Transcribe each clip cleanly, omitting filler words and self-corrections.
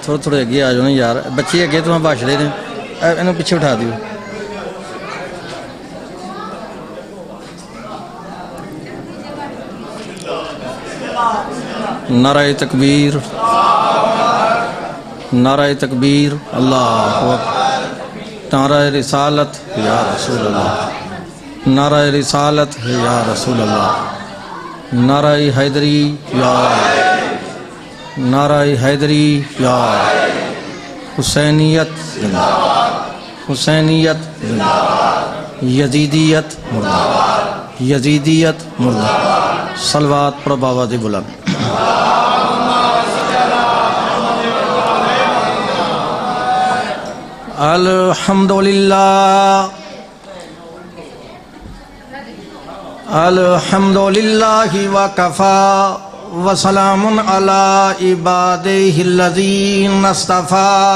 تھوڑے اگے آ جاؤ نا یار، بچے اگے تو بھاشڑے نے، انہوں پیچھے بٹھا دیو۔ نعرہ تکبیر، نعرہ تکبیر، اللہ اکبر، نعرہ رسالت یا رسول اللہ، نعرہ رسالت یا رسول اللہ، نعرہ حیدری یا نعرہ حیدری یا حسینیت زندہ باد، حسینیت زندہ باد، یزیدیت مردہ باد، یزیدیت مردہ باد۔ صلوات پڑھو بآواز بلند۔ الحمدللہ، الحمدللہ وکفا وسلام علی عبادہ الذین اصطفیٰ،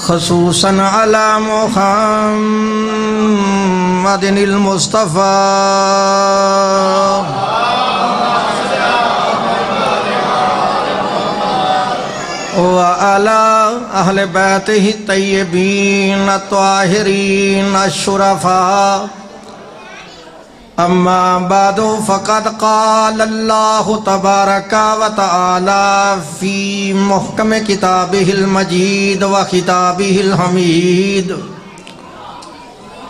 خصوصاً علی محمد المصطفیٰ، وعلى أهل بيته الطيبين الطاهرين الشرفاء، أما بعد فقد قال الله تبارك وتعالى في محكم كتابه المجيد وخطابه الحميد،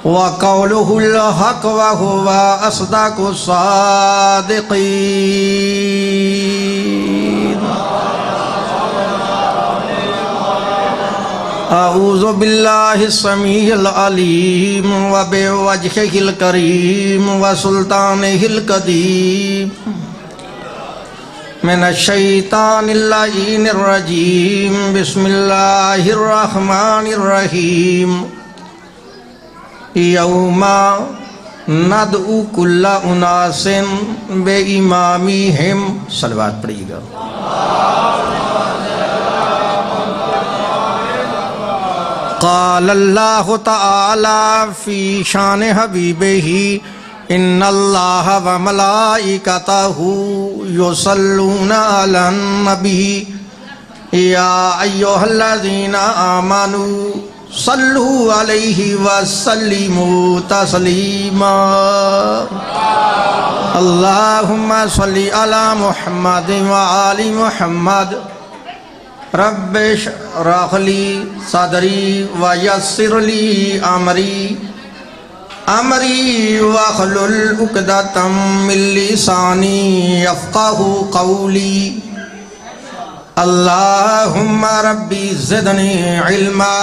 وقوله الحق وهو أصدق الصادقين۔ اعوذ باللہ السمیع العلیم وبوجہہ الکریم وسلطانہ القدیم من الشیطان اللعین الرجیم، بسم اللہ الرحمن الرحیم۔ یوم ندعو کل اناس بامامہم، صلوات پڑھیے گا۔ قال اللہ تعالی فی شان حبیبہ، ان اللہ وملائکتہ یصلون علی النبی، یا ایہا الذین آمنوا صلوا علیہ وسلموا تسلیما۔ اللہم صلی علی محمد وآل محمد، رب اشرح لی صدری ویسر لی امری واحلل عقدۃ من لسانی یفقہوا قولی۔ اللہم ربی زدنی علما،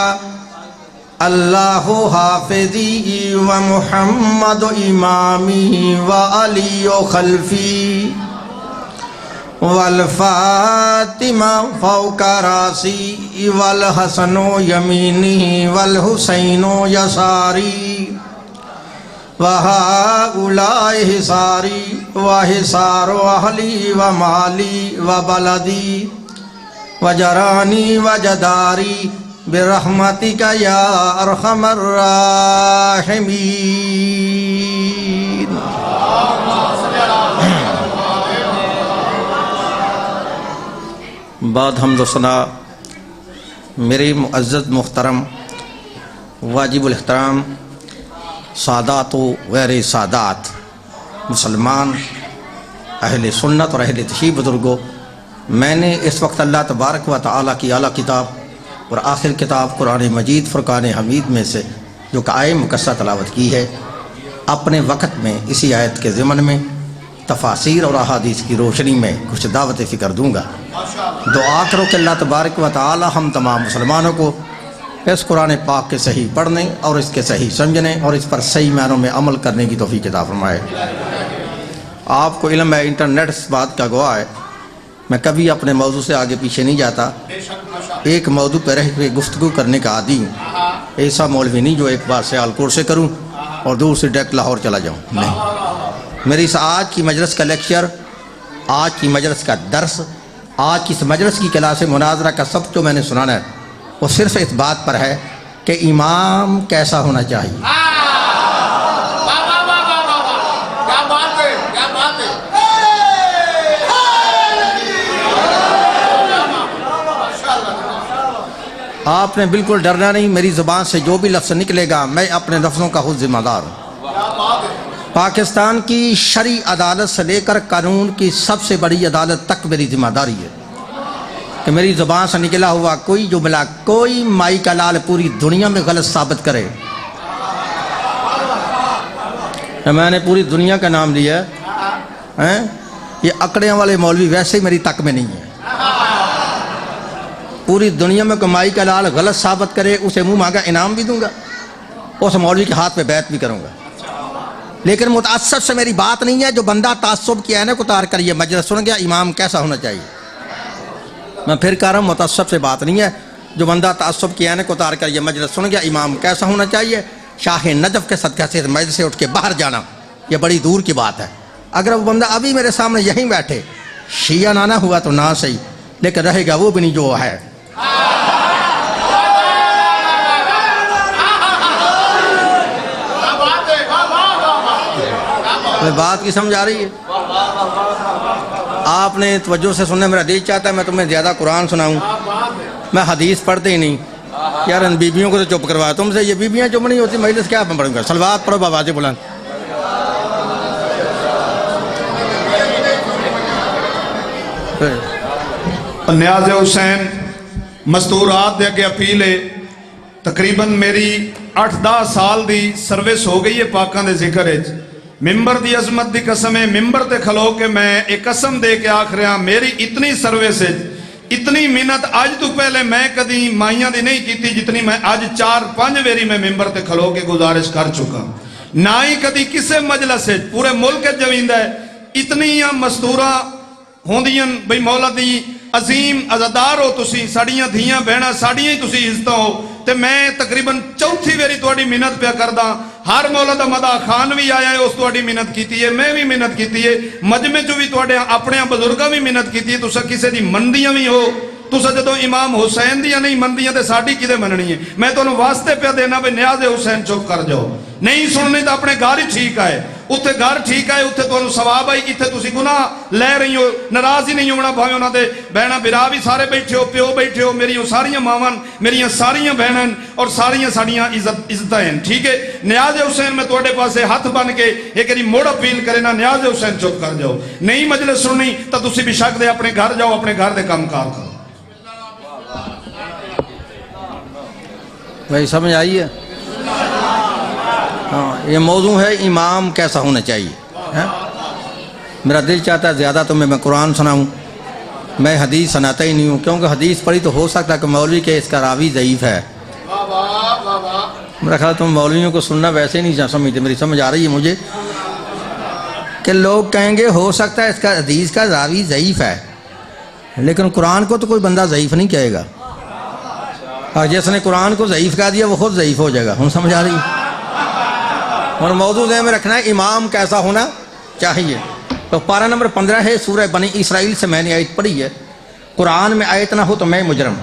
اللہ حافظی ومحمد امامی وعلی خلفی، والفاطمہ فوق راسی، والحسن یمینی والحسین یساری، وہؤلاء حصاری وحصار اہلی ومالی وبلدی وجرانی وجداری، برحمتک یا ارحم الراحمین۔ بعد حمد و ثنا، میرے معزز محترم واجب الاحترام سادات و غیر سادات، مسلمان اہل سنت اور اہل تشیع بزرگوں، میں نے اس وقت اللہ تبارک و تعالیٰ کی اعلیٰ کتاب اور آخر کتاب قرآن مجید فرقان حمید میں سے جو کہ آیت مقدسہ تلاوت کی ہے، اپنے وقت میں اسی آیت کے ضمن میں تفاسیر اور احادیث کی روشنی میں کچھ دعوت فکر دوں گا۔ دعا کرو کہ اللہ تبارک و تعالی ہم تمام مسلمانوں کو اس قرآن پاک کے صحیح پڑھنے اور اس کے صحیح سمجھنے اور اس پر صحیح معنوں میں عمل کرنے کی توفیق عطا فرمائے۔ آپ کو علم ہے، انٹرنیٹ اس بات کا گواہ ہے، میں کبھی اپنے موضوع سے آگے پیچھے نہیں جاتا، ایک موضوع پہ رہ کے گفتگو کرنے کا عادی ہوں، ایسا مولوی نہیں جو ایک بار سیالکوٹ سے کروں اور دور سے ڈائریکٹ لاہور چلا جاؤں، نہیں۔ میری اس آج کی مجلس کا لیکچر، آج کی مجلس کا درس، آج کی اس مجلس کی کلاس مناظرہ کا سب جو میں نے سنانا ہے وہ صرف اس بات پر ہے کہ امام کیسا ہونا چاہیے۔ آپ نے بالکل ڈرنا نہیں، میری زبان سے جو بھی لفظ نکلے گا میں اپنے لفظوں کا خود ذمہ دار ہوں۔ پاکستان کی شرعی عدالت سے لے کر قانون کی سب سے بڑی عدالت تک میری ذمہ داری ہے کہ میری زبان سے نکلا ہوا کوئی جملہ، کوئی مائی کا لال پوری دنیا میں غلط ثابت کرے۔ میں نے پوری دنیا کا نام لیا ہے، یہ اکڑیاں والے مولوی ویسے ہی میری تک میں نہیں ہے۔ پوری دنیا میں کوئی مائی کا لال غلط ثابت کرے اسے منہ مانگا انعام بھی دوں گا، اس مولوی کے ہاتھ پہ بیعت بھی کروں گا۔ لیکن متعصب سے میری بات نہیں ہے، جو بندہ تعصب کی عینک اتار کر یہ مجلس سن گیا امام کیسا ہونا چاہیے۔ میں پھر کہہ رہا ہوں متعصب سے بات نہیں ہے، جو بندہ تعصب کی عینک اتار کر یہ مجلس سن گیا امام کیسا ہونا چاہیے۔ شاہ نجف کے صدقہ سے مجلس سے اٹھ کے باہر جانا یہ بڑی دور کی بات ہے۔ اگر وہ بندہ ابھی میرے سامنے یہیں بیٹھے، شیعہ نہ ہوا تو نہ صحیح، لیکن رہے گا وہ بھی نہیں جو ہے۔ بات کی سمجھ آ رہی ہے؟ آپ نے توجہ سے سننا، میرا دل چاہتا ہے میں تمہیں زیادہ قرآن سناؤں، میں حدیث پڑھتے ہی نہیں یار، ان بیبیوں کو تو چپ کروایا تم سے، یہ بیبیاں چپ نہیں ہوتی مجلس کیا پڑھوں گا۔ صلوات پڑھو بآواز بلند۔ نیاز حسین مستورات دے کے اپیل ہے، تقریباً میری 8-10 سال دی سروس ہو گئی ہے پاکاں دے ذکر ہے۔ ممبر دی عظمت دی قسم ہے، ممبر تے کھلو کے میں ایک قسم دے کے آکھ رہا، میری اتنی سروس ہے، اتنی منت آج تو پہلے میں کدی مائیاں دی نہیں کیتی جتنی میں آج 4-5 ویری میں ممبر تے کھلو کے گزارش کر چکا، نہ ہی کدی کسے مجلس ہے پورے ملک جویندہ ہے۔ اتنی مستورہ ہوندیاں بھئی مولا دی عظیم عزادار ہو تسی، ساڑیاں دھیاں بہنا ساڑیاں ہی تسی عزتہ ہو، تے میں تقریباً 4تھی ویری توڑی منت پہ کردہ۔ ہر مولا دا مدہ خان بھی آیا ہے اس توڑی منت کیتی ہے، میں بھی منت کیتی ہے، مجمع جو بھی توڑے اپنے بزرگاں بھی منت کیتی ہے، تسا کسے دی مندیاں بھی ہو، تسا جدو امام حسین دیاں نہیں مندیاں تے ساڑی کی دے مننی ہے۔ میں تو انہوں واسطے پہ دینا بے نیاز حسین چپ کر جاؤ، نہیں سننی تو اپنے گھر ہی ٹھیک آئے، اتھے گھر ٹھیک آئے، اتھے تو انہوں ثواب آئی، اتھے تسی گناہ لے رہی ہو، ناراض ہی نہیں ہونا بھائی انہوں دے بہنہ برا بھی سارے بیٹھے ہو، پیو بیٹھے ہو، میری ساریاں مامان، میری ساریاں بہنن اور ساریاں ساڑیاں عزتیں ہیں، ٹھیک ہے۔ نیاز حسین میں توڑے پاسے ہاتھ بن کے ایک اری موڑ اپیل کرے نا، نیاز حسین چپ کر جاؤ، نہیں مجلس سننی تو تسی بھی شک دے اپنے گھر جاؤ، اپنے گھر دے کام کار کرو۔ بھائی سمجھ آئی ہے؟ ہاں، یہ موضوع ہے امام کیسا ہونا چاہیے۔ میرا دل چاہتا ہے زیادہ تو میں قرآن سناؤں، میں حدیث سناتا ہی نہیں ہوں، کیونکہ حدیث پڑھی تو ہو سکتا ہے کہ مولوی کے اس کا راوی ضعیف ہے۔ میرا خیال تم مولویوں کو سننا ویسے نہیں سمجھتے، میری سمجھ آ رہی ہے مجھے کہ لوگ کہیں گے ہو سکتا ہے اس کا حدیث کا راوی ضعیف ہے، لیکن قرآن کو تو کوئی بندہ ضعیف نہیں کہے گا، اور جس نے قرآن کو ضعیف کہہ دیا وہ خود ضعیف ہو جائے گا۔ ہم سمجھ آ رہی ہے؟ اور موضوع ذہن میں رکھنا ہے امام کیسا ہونا چاہیے۔ تو پارہ نمبر 15 ہے، سورہ بنی اسرائیل سے میں نے آیت پڑھی ہے، قرآن میں آیت نہ ہو تو میں مجرم،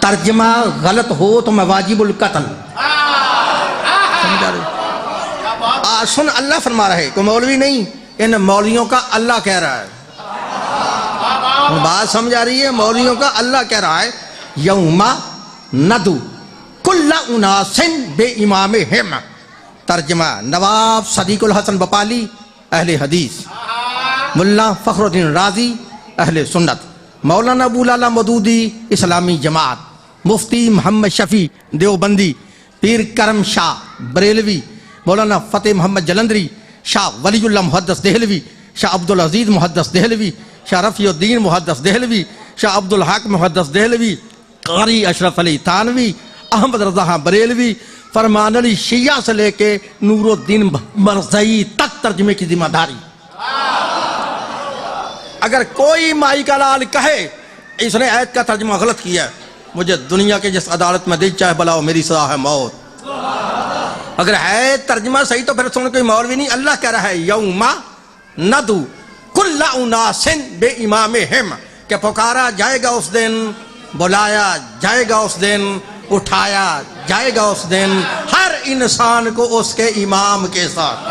ترجمہ غلط ہو تو میں واجب القتل۔ سمجھ آ رہی؟ سن، اللہ فرما رہا ہے، کوئی مولوی نہیں، ان مولویوں کا اللہ کہہ رہا ہے۔ بات سمجھ آ رہی ہے؟ مولویوں کا اللہ کہہ رہا ہے، یوم ندو کل اناس بے امامہم۔ ترجمہ نواب صدیق الحسن بپالی اہل حدیث، ملا فخر الدین رازی اہل سنت، مولانا ابو الاعلیٰ مودودی اسلامی جماعت، مفتی محمد شفیع دیوبندی، پیر کرم شاہ بریلوی، مولانا فتح محمد جلندری، شاہ ولی اللہ محدث دہلوی، شاہ عبدالعزیز محدث دہلوی، شاہ رفیع الدین محدث دہلوی، شاہ عبدالحق محدث دہلوی، قاری اشرف علی تھانوی، احمد رضا بریلوی، فرمان علی شیعہ سے لے کے نور الدین مرزائی تک ترجمے کی ذمہ داری۔ اگر کوئی مائی کا لال کہے اس نے آیت کا ترجمہ غلط کیا ہے، مجھے دنیا کے جس عدالت میں دل چاہے بلاؤ، میری سزا ہے موت۔ اگر ہے ترجمہ صحیح تو پھر سن کوئی مولوی نہیں، اللہ کہہ رہا ہے یوم ندو کل اناس بے امامہم، کہ پکارا جائے گا اس دن، بلایا جائے گا اس دن، اٹھایا جائے گا اس دن ہر انسان کو اس کے امام کے ساتھ۔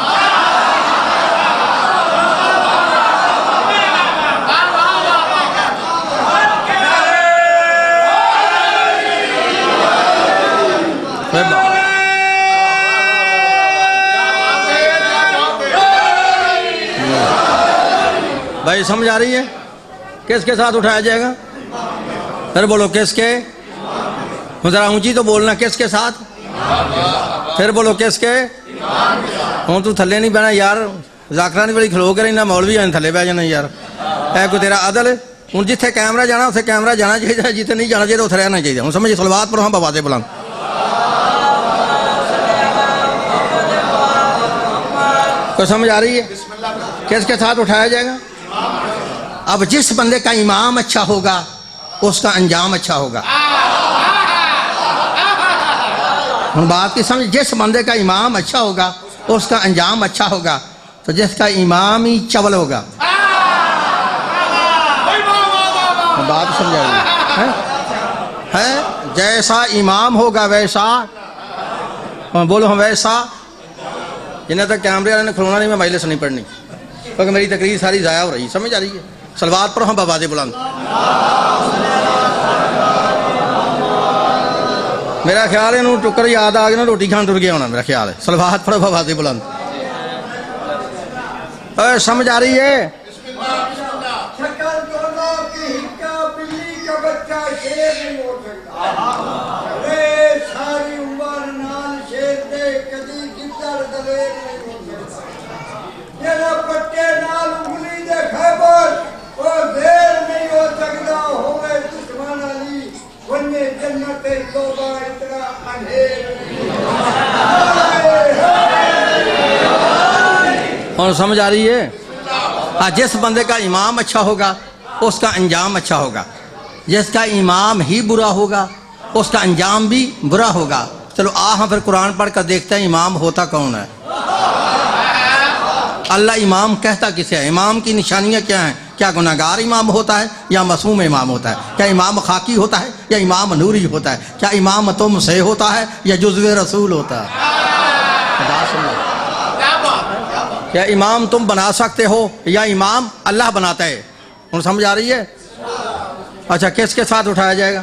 بھائی سمجھ آ رہی ہے؟ کس کے ساتھ اٹھایا جائے گا؟ پھر بولو کس کے؟ ذرا اونچی تو بولنا، کس کے ساتھ؟ پھر بولو کس کے؟ ہوں تو تھلے نہیں بہنا یار، ذاکرہ نہیں بڑی کھلو کے رہنا، مولوی آنے تھلے بہ جانا یار، اے کوئی تیرا عدل ہے؟ ہوں جتھے کیمرہ جانا اتنے کیمرہ جانا چاہیے، جتنے نہیں جانا چاہیے اتنے رہنا چاہیے. ہوں سمجھے؟ صلوات پڑھو ہاں بابا بلند. کوئی سمجھ آ رہی ہے؟ کس کے ساتھ اٹھایا جائے گا؟ اب جس بندے کا امام اچھا ہوگا اس کا انجام اچھا ہوگا. ہم بات کی سمجھ، جس بندے کا امام اچھا ہوگا اس کا انجام اچھا ہوگا. تو جس کا امام ہی چول ہوگا، بات سمجھا ہے؟ جیسا امام ہوگا ویسا بولو ہم ویسا. جنہیں تک کیمرے والے نے کھلونا نہیں، میں مجلس نہیں پڑھنی کیونکہ میری تقریر ساری ضائع ہو رہی. سمجھ آ رہی ہے؟ صلوات پڑھو ہم بابا بلند. میرا خیال ہے انہوں ٹکر یاد آ گیا نا، روٹی کھان ٹر گیا ہونا، میرا خیال ہے. صلوات پڑھو بابا بلند. سمجھ آ رہی ہے؟ اور سمجھ آ رہی ہے؟ جس بندے کا امام اچھا ہوگا اس کا انجام اچھا ہوگا، جس کا امام ہی برا ہوگا اس کا انجام بھی برا ہوگا. چلو ہم پھر قرآن پڑھ کر دیکھتے ہیں امام ہوتا کون ہے. اللہ امام کہتا کسے ہے؟ امام کی نشانیاں کیا ہیں؟ کیا گناہگار امام ہوتا ہے یا معصوم امام ہوتا ہے؟ کیا امام خاکی ہوتا ہے یا امام نوری ہوتا ہے؟ کیا امام تم سے ہوتا ہے یا جزو رسول ہوتا ہے؟ کیا امام تم بنا سکتے ہو یا امام اللہ بناتا ہے؟ ان سمجھ آ رہی ہے؟ اچھا کس کے ساتھ اٹھایا جائے گا؟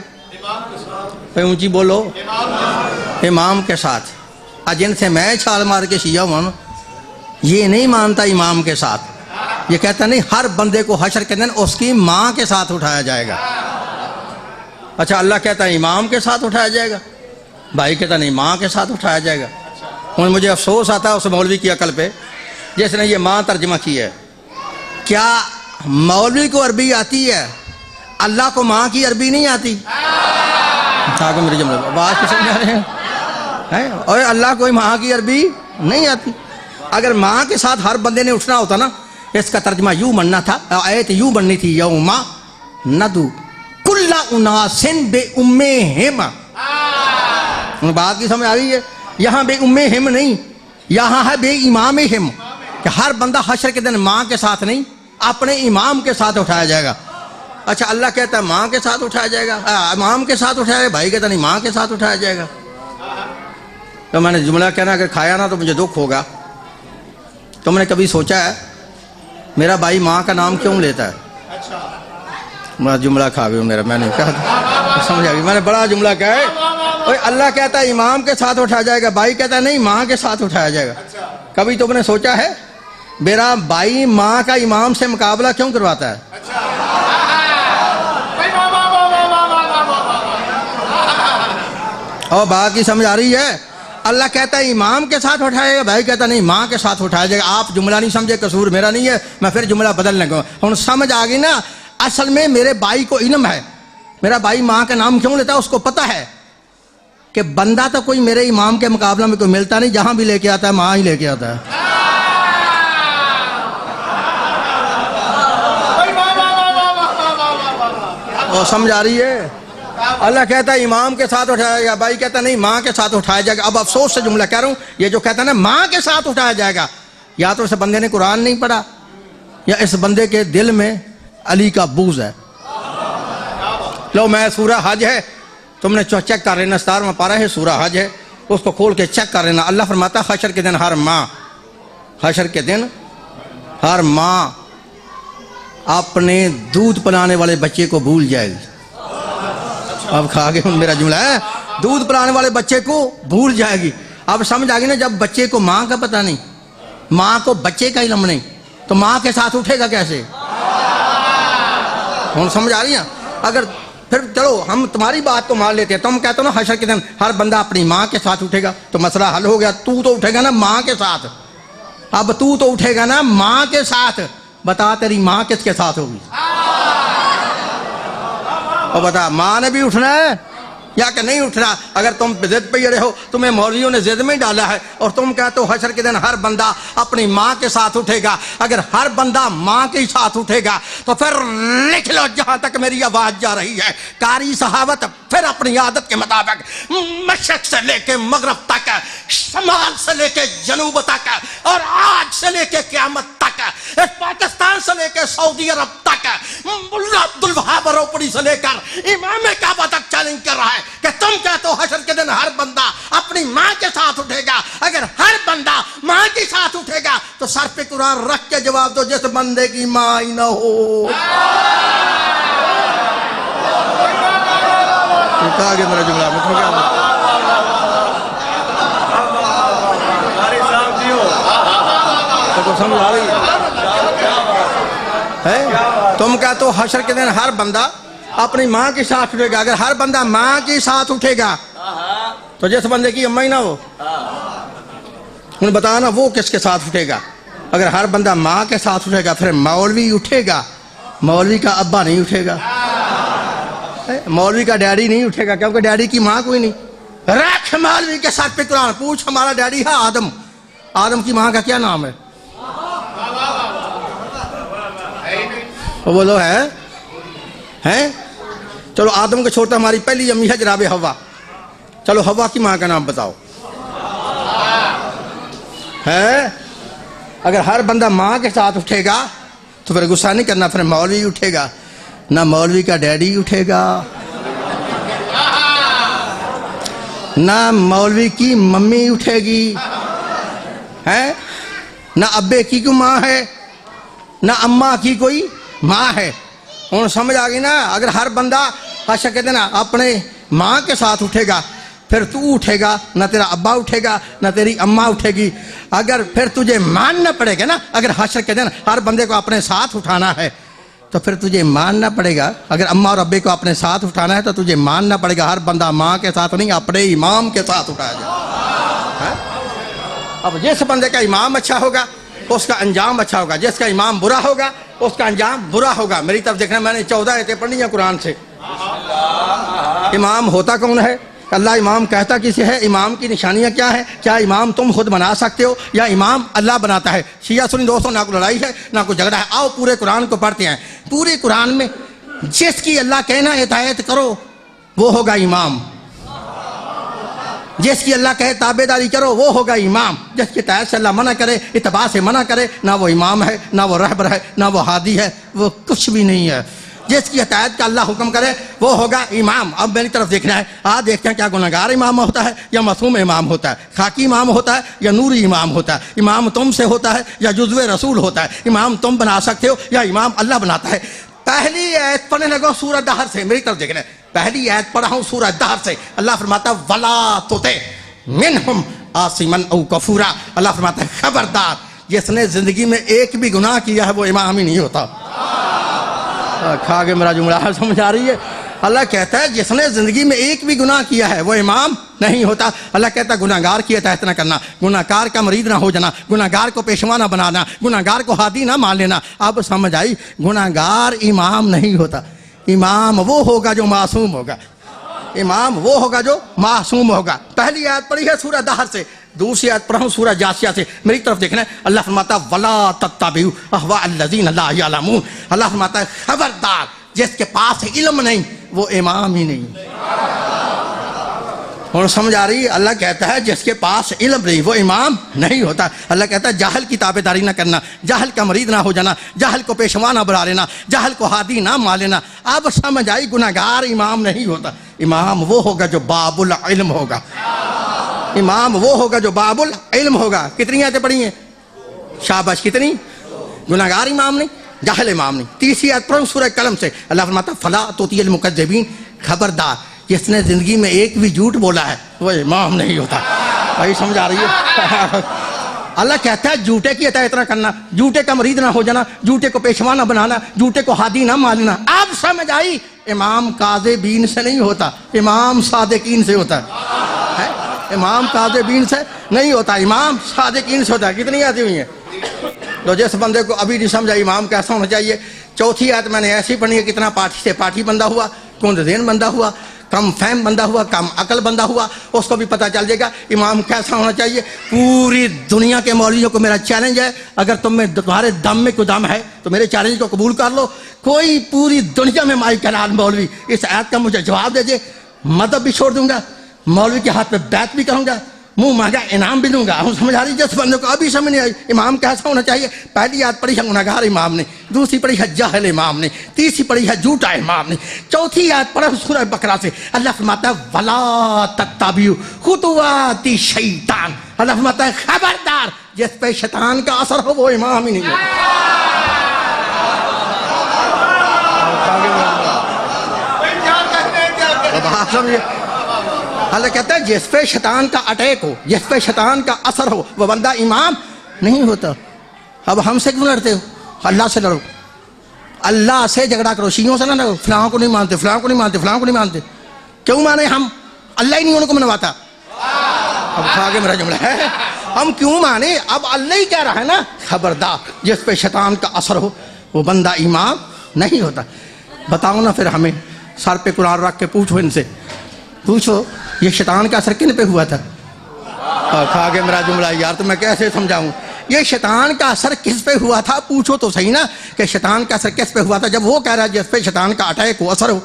اونچی بولو. امام کے ساتھ. جن سے میں چھال مار کے شیعہ ہوں، یہ نہیں مانتا امام کے ساتھ، یہ کہتا نہیں ہر بندے کو حشر کے دن اس کی ماں کے ساتھ اٹھایا جائے گا. اچھا اللہ کہتا ہے امام کے ساتھ اٹھایا جائے گا، بھائی کہتا نہیں ماں کے ساتھ اٹھایا جائے گا. مجھے افسوس آتا ہے اس مولوی کی عقل پہ جس نے یہ ماں ترجمہ کی ہے. کیا مولوی کو عربی آتی ہے؟ اللہ کو ماں کی عربی نہیں آتی؟ میرے جملے بات کو سمجھا رہے ہیں؟ اور اللہ کو ماں کی عربی نہیں آتی. اگر ماں کے ساتھ ہر بندے نے اٹھنا ہوتا نا، اس کا ترجمہ یوں بننا تھا، آیت یوں بننی تھی، یوم ندعو کل اناس بے امہم. بات کی سمجھ آ رہی ہے؟ یہاں بے امہم نہیں، یہاں ہے بے امامہم، کہ ہر بندہ حشر کے دن ماں کے ساتھ نہیں اپنے امام کے ساتھ اٹھایا جائے گا. اچھا اللہ کہتا ہے ماں کے ساتھ اٹھایا جائے گا، امام کے ساتھ اٹھایا جائے گا، بھائی کہتا نہیں ماں کے ساتھ اٹھایا جائے گا. تو میں نے جملہ کہنا اگر کھایا نا تو مجھے دکھ ہوگا. تم نے کبھی سوچا ہے میرا بھائی ماں کا نام کیوں لیتا ہے؟ میں جملہ کھا گیا میرا، میں نے کہا سمجھ آ گئی، میں نے بڑا جملہ کہا ہے. اللہ کہتا ہے امام کے ساتھ اٹھایا جائے گا، بھائی کہتا ہے نہیں ماں کے ساتھ اٹھایا جائے گا. کبھی تم نے سوچا ہے میرا بھائی ماں کا امام سے مقابلہ کیوں کرواتا ہے؟ اور بات کی سمجھ آ رہی ہے؟ اللہ کہتا ہے امام کے ساتھ اٹھائے گا، بھائی کہتا نہیں ماں کے ساتھ اٹھایا جائے گا. آپ جملہ نہیں سمجھے، قصور میرا نہیں ہے، میں پھر جملہ بدل لگا. ہوں سمجھ آ گئی نا؟ اصل میں میرے بھائی کو علم ہے میرا بھائی ماں کا نام کیوں لیتا ہے. اس کو پتہ ہے کہ بندہ تو کوئی میرے امام کے مقابلہ میں کوئی ملتا نہیں، جہاں بھی لے کے آتا ہے ماں ہی لے کے آتا ہے. اور سمجھ آ رہی ہے؟ اللہ کہتا ہے امام کے ساتھ اٹھایا گا، بھائی کہتا نہیں ماں کے ساتھ اٹھایا جائے گا. اب افسوس سے جملہ کہہ رہا ہوں، یہ جو کہتا ہے نا ماں کے ساتھ اٹھایا جائے گا، یا تو اس بندے نے قرآن نہیں پڑھا یا اس بندے کے دل میں علی کا بغض ہے. لو میں سورہ حج ہے، تم نے چیک کر لینا، 17واں پارہ ہے سورہ حج ہے، اس کو کھول کے چیک کر لینا. اللہ فرماتا ہے حشر کے دن ہر ماں، حشر کے دن ہر ماں اپنے دودھ پلانے والے بچے کو بھول جائے گی. اب کھا گئے میرا جملہ ہے، دودھ پلانے والے بچے کو بھول جائے گی. اب سمجھ آ گئی نا, جب بچے کو ماں کا پتہ نہیں, ماں کو بچے کا علم نہیں, تو ماں کے ساتھ اٹھے گا کیسے؟ ہم سمجھ آ رہی ہیں؟ اگر پھر چلو ہم تمہاری بات کو مان لیتے ہیں, تم کہتے ہو نا حشر کے دن ہر بندہ اپنی ماں کے ساتھ اٹھے گا, تو مسئلہ حل ہو گیا. تو اٹھے گا نا ماں کے ساتھ. اب تو اٹھے گا نا ماں کے ساتھ. بتا تیری ماں کس کے ساتھ ہوگی؟ اور بتا, ماں نے بھی اٹھنا ہے یا کہ نہیں اٹھنا؟ اگر تم ضد پہ ہی رہے ہو, تمہیں مولویوں نے ضد میں ڈالا ہے, اور تم کہتے ہو حشر کے دن ہر بندہ اپنی ماں کے ساتھ اٹھے گا. اگر ہر بندہ ماں کے ساتھ اٹھے گا تو پھر لکھ لو, جہاں تک میری آواز جا رہی ہے, قاری صحاوت پھر اپنی عادت کے مطابق مشرق سے لے کے مغرب تک, شمال سے لے کے جنوب تک, اور آج سے لے کے قیامت تک, پاکستان سے لے کے سعودی عرب تک, ملا عبدالوہاب روپڑی سے لے کر امام کعبہ تک چیلنج کر رہا ہے کہ تم کہتے ہو حشر کے دن ہر بندہ اپنی ماں کے ساتھ اٹھے گا. اگر ہر بندہ ماں کے ساتھ اٹھے گا تو سر پہ قرآن رکھ کے جواب دو, جس بندے کی ماں ہی نہ ہو. آگے میرا جملہ مت ہو گیا. سمجھ آ رہی ہے؟ تم کہتے ہو حشر کے دن ہر بندہ اپنی ماں کے ساتھ اٹھے گا. اگر ہر بندہ ماں کے ساتھ اٹھے گا تو جس بندے کی اماں ہی نہ ہو, انہیں بتانا وہ کس کے ساتھ اٹھے گا. اگر ہر بندہ ماں کے ساتھ اٹھے گا پھر مولوی اٹھے گا, مولوی کا ابا نہیں اٹھے گا, مولوی کا ڈیڈی نہیں اٹھے گا, کیونکہ ڈیڈی کی ماں کوئی نہیں. رکھ مولوی کے ساتھ پہ قرآن, پوچھ ہمارا ڈیڈی ہے آدم, آدم کی ماں کا کیا نام ہے؟ وہ بولو ہے. چلو آدم کو چھوڑتا ہماری پہلی امی ہے جناب حوا. چلو حوا کی ماں کا نام بتاؤ. ہے اگر ہر بندہ ماں کے ساتھ اٹھے گا تو پھر غصہ نہیں کرنا, پھر مولوی اٹھے گا. نہ مولوی کا ڈیڈی اٹھے گا, نہ مولوی کی ممی اٹھے گی, ہے نہ ابے کی کوئی ماں ہے, نہ اماں کی کوئی ماں ہے. ہوں سمجھ آ گئی نا. اگر ہر بندہ حشر کے دن اپنے ماں کے ساتھ اٹھے گا پھر تو اٹھے گا, نہ تیرا ابا اٹھے گا نہ تیری اماں اٹھے گی. اگر پھر تجھے ماننا پڑے گا نا, اگر حشر کے دن ہر بندے کو اپنے ساتھ اٹھانا ہے تو پھر تجھے ماننا پڑے گا. اگر اماں اور ابے کو اپنے ساتھ اٹھانا ہے تو تجھے ماننا پڑے گا ہر بندہ ماں کے ساتھ نہیں اپنے امام کے ساتھ اٹھایا جائے. اب جس بندے کا امام اچھا ہوگا اس کا انجام اچھا ہوگا, جس کا امام برا ہوگا اس کا انجام برا ہوگا. میری طرف دیکھنا, میں نے 14 آیتیں پڑھی ہیں قرآن سے. امام ہوتا کون ہے؟ اللہ امام کہتا کسی ہے؟ امام کی نشانیاں کیا ہیں؟ کیا امام تم خود بنا سکتے ہو یا امام اللہ بناتا ہے؟ شیعہ سنی دوستوں, نہ کوئی لڑائی ہے نہ کوئی جھگڑا ہے. آؤ پورے قرآن کو پڑھتے ہیں. پورے قرآن میں جس کی اللہ کہنا ہدایت کرو وہ ہوگا امام, جس کی اللہ کہے تابع داری کرو وہ ہوگا امام, جس کی اطاعت سے اللہ منع کرے, اتباع سے منع کرے, نہ وہ امام ہے نہ وہ رہبر ہے نہ وہ ہادی ہے, وہ کچھ بھی نہیں ہے. جس کی اطاعت کا اللہ حکم کرے وہ ہوگا امام. اب میری طرف دیکھنا ہے, آج دیکھتے ہیں کیا گناہگار امام ہوتا ہے یا معصوم امام ہوتا ہے, خاکی امام ہوتا ہے یا نوری امام ہوتا ہے, امام تم سے ہوتا ہے یا جزو رسول ہوتا ہے, امام تم بنا سکتے ہو یا امام اللہ بناتا ہے. پہلی آیت پڑھنے لگو سورہ دہر سے, میری طرف دیکھنا ہے. پہلی آیت پڑھا ہوں سورہ دہر سے. اللہ فرماتا وَلَا تُطِعْ مِنْهُمْ عَاصِمًا أَوْ كَفُورًا. اللہ فرماتا ہے خبردار, جس نے زندگی میں ایک بھی گناہ کیا ہے وہ امام ہی نہیں ہوتا. کھا کے میرا جملہ سمجھ آ رہی ہے؟ اللہ کہتا ہے جس نے زندگی میں ایک بھی گناہ کیا ہے وہ امام نہیں ہوتا. اللہ کہتا ہے گناہگار کی اطاعت نہ کرنا, گناہگار کا مرید نہ ہو جانا, گناہگار کو پیشوا نہ بنانا, گناہگار کو ہادی نہ مان لینا. اب سمجھ آئی, گناہگار امام نہیں ہوتا. امام وہ ہوگا جو معصوم ہوگا, امام وہ ہوگا جو معصوم ہوگا. پہلی آیت پڑھی ہے سورہ دہر سے. دوسری آیت پڑھا ہوں سورہ جاسیہ سے. میری طرف دیکھنا ہے. اللہ فرماتا وَلَا تَتَّبِعُوا أَهْوَاءَ الَّذِينَ لَا يَعْلَمُونَ. اللہ فرماتا ہے خبردار, جس کے پاس علم نہیں وہ امام ہی نہیں. اور سمجھ آ رہی ہے؟ اللہ کہتا ہے جس کے پاس علم نہیں وہ امام نہیں ہوتا. اللہ کہتا ہے جاہل کی تابع داری نہ کرنا, جاہل کا مرید نہ ہو جانا, جاہل کو پیشوا نہ بنا لینا, جاہل کو ہادی نہ مان لینا. اب سمجھ آئی, گناہگار امام نہیں ہوتا. امام وہ ہوگا جو باب العلم ہوگا, امام وہ ہوگا جو باب العلم ہوگا. کتنی آیتیں پڑھی ہیں؟ شاباش. کتنی؟ گناہگار امام نہیں, جاہل امام نہیں. تیسری آیت پڑھوں سورہ قلم سے. اللہ فرماتا فلا تطیع المکذبین. خبردار, جس نے زندگی میں ایک بھی جھوٹ بولا ہے وہ امام نہیں ہوتا. بھائی سمجھ آ رہی ہے؟ اللہ کہتا ہے جھوٹے کی عطا اتنا کرنا، جھوٹے کا مرید نہ ہو جانا، جھوٹے کو پیشوا نہ بنانا، جھوٹے کو ہادی نہ ماننا. اب سمجھ آئی؟ امام کاذبین سے نہیں ہوتا، امام صادقین سے ہوتا ہے. امام کاذبین سے نہیں ہوتا، امام صادقین سے ہوتا ہے. کتنی آتی ہوئی ہیں؟ تو جس بندے کو ابھی نہیں سمجھا امام کیسا ہونا چاہیے، چوتھی آیت میں نے ایسی پڑھی ہے، کتنا پاٹھی سے پاٹھی بندہ ہوا، کند ذہن بندہ ہوا، کم فہم بندہ ہوا، کم عقل بندہ ہوا، اس کو بھی پتہ چل جائے گا امام کیسا ہونا چاہیے. پوری دنیا کے مولویوں کو میرا چیلنج ہے، اگر تمہارے دم میں کوئی دم ہے تو میرے چیلنج کو قبول کر لو. کوئی پوری دنیا میں مائی کلال مولوی اس آیت کا مجھے جواب دے دے، مذہب بھی چھوڑ دوں گا، مولوی کے ہاتھ پہ بیعت بھی کروں گا، منہ مانگا انعام بھی دوں گا. ہم سمجھا رہی جس بندے کو ابھی سمجھ نہیں آئی امام کیسا ہونا چاہیے. پہلی آیت پڑھی ہے گناہگار امام نے، دوسری پڑھی ہے جاہل امام نے، تیسری پڑھی ہے جھوٹا امام نے، چوتھی آیت پڑھا سورہ بقرہ سے. اللہ فرماتا ہے ولا تتبعوا خطوات الشیطان. اللہ فرماتا ہے خبردار جس پہ شیطان کا اثر ہو وہ امام ہی نہیں ہوتا. اللہ کہتا ہے جس پہ شیطان کا اٹیک ہو، جس پہ شیطان کا اثر ہو وہ بندہ امام نہیں ہوتا. اب ہم سے کیوں لڑتے ہو؟ اللہ سے لڑو، اللہ سے جھگڑا کرو، شیعوں سے نہ لڑو. فلاں کو نہیں مانتے، فلاں کو نہیں مانتے، فلاں کو نہیں مانتے. کیوں مانے ہم؟ اللہ ہی نہیں ان کو منواتا. اب آگے میرا جملہ ہے، ہم کیوں مانے؟ اب اللہ ہی کہہ رہا ہے نا خبردار جس پہ شیطان کا اثر ہو وہ بندہ امام نہیں ہوتا. بتاؤ نا پھر ہمیں، سر پہ قرآن رکھ کے پوچھو ان سے، پوچھو یہ شیطان کا اثر کن پہ ہوا تھا؟ کھا کے میرا جملہ یار تو میں کیسے سمجھاؤں؟ یہ شیطان کا اثر کس پہ ہوا تھا پوچھو تو صحیح نا، کہ شیطان کا اثر کس پہ ہوا تھا. جب وہ کہہ رہا ہے جس پہ شیطان کا اٹیک ہو، اثر ہو،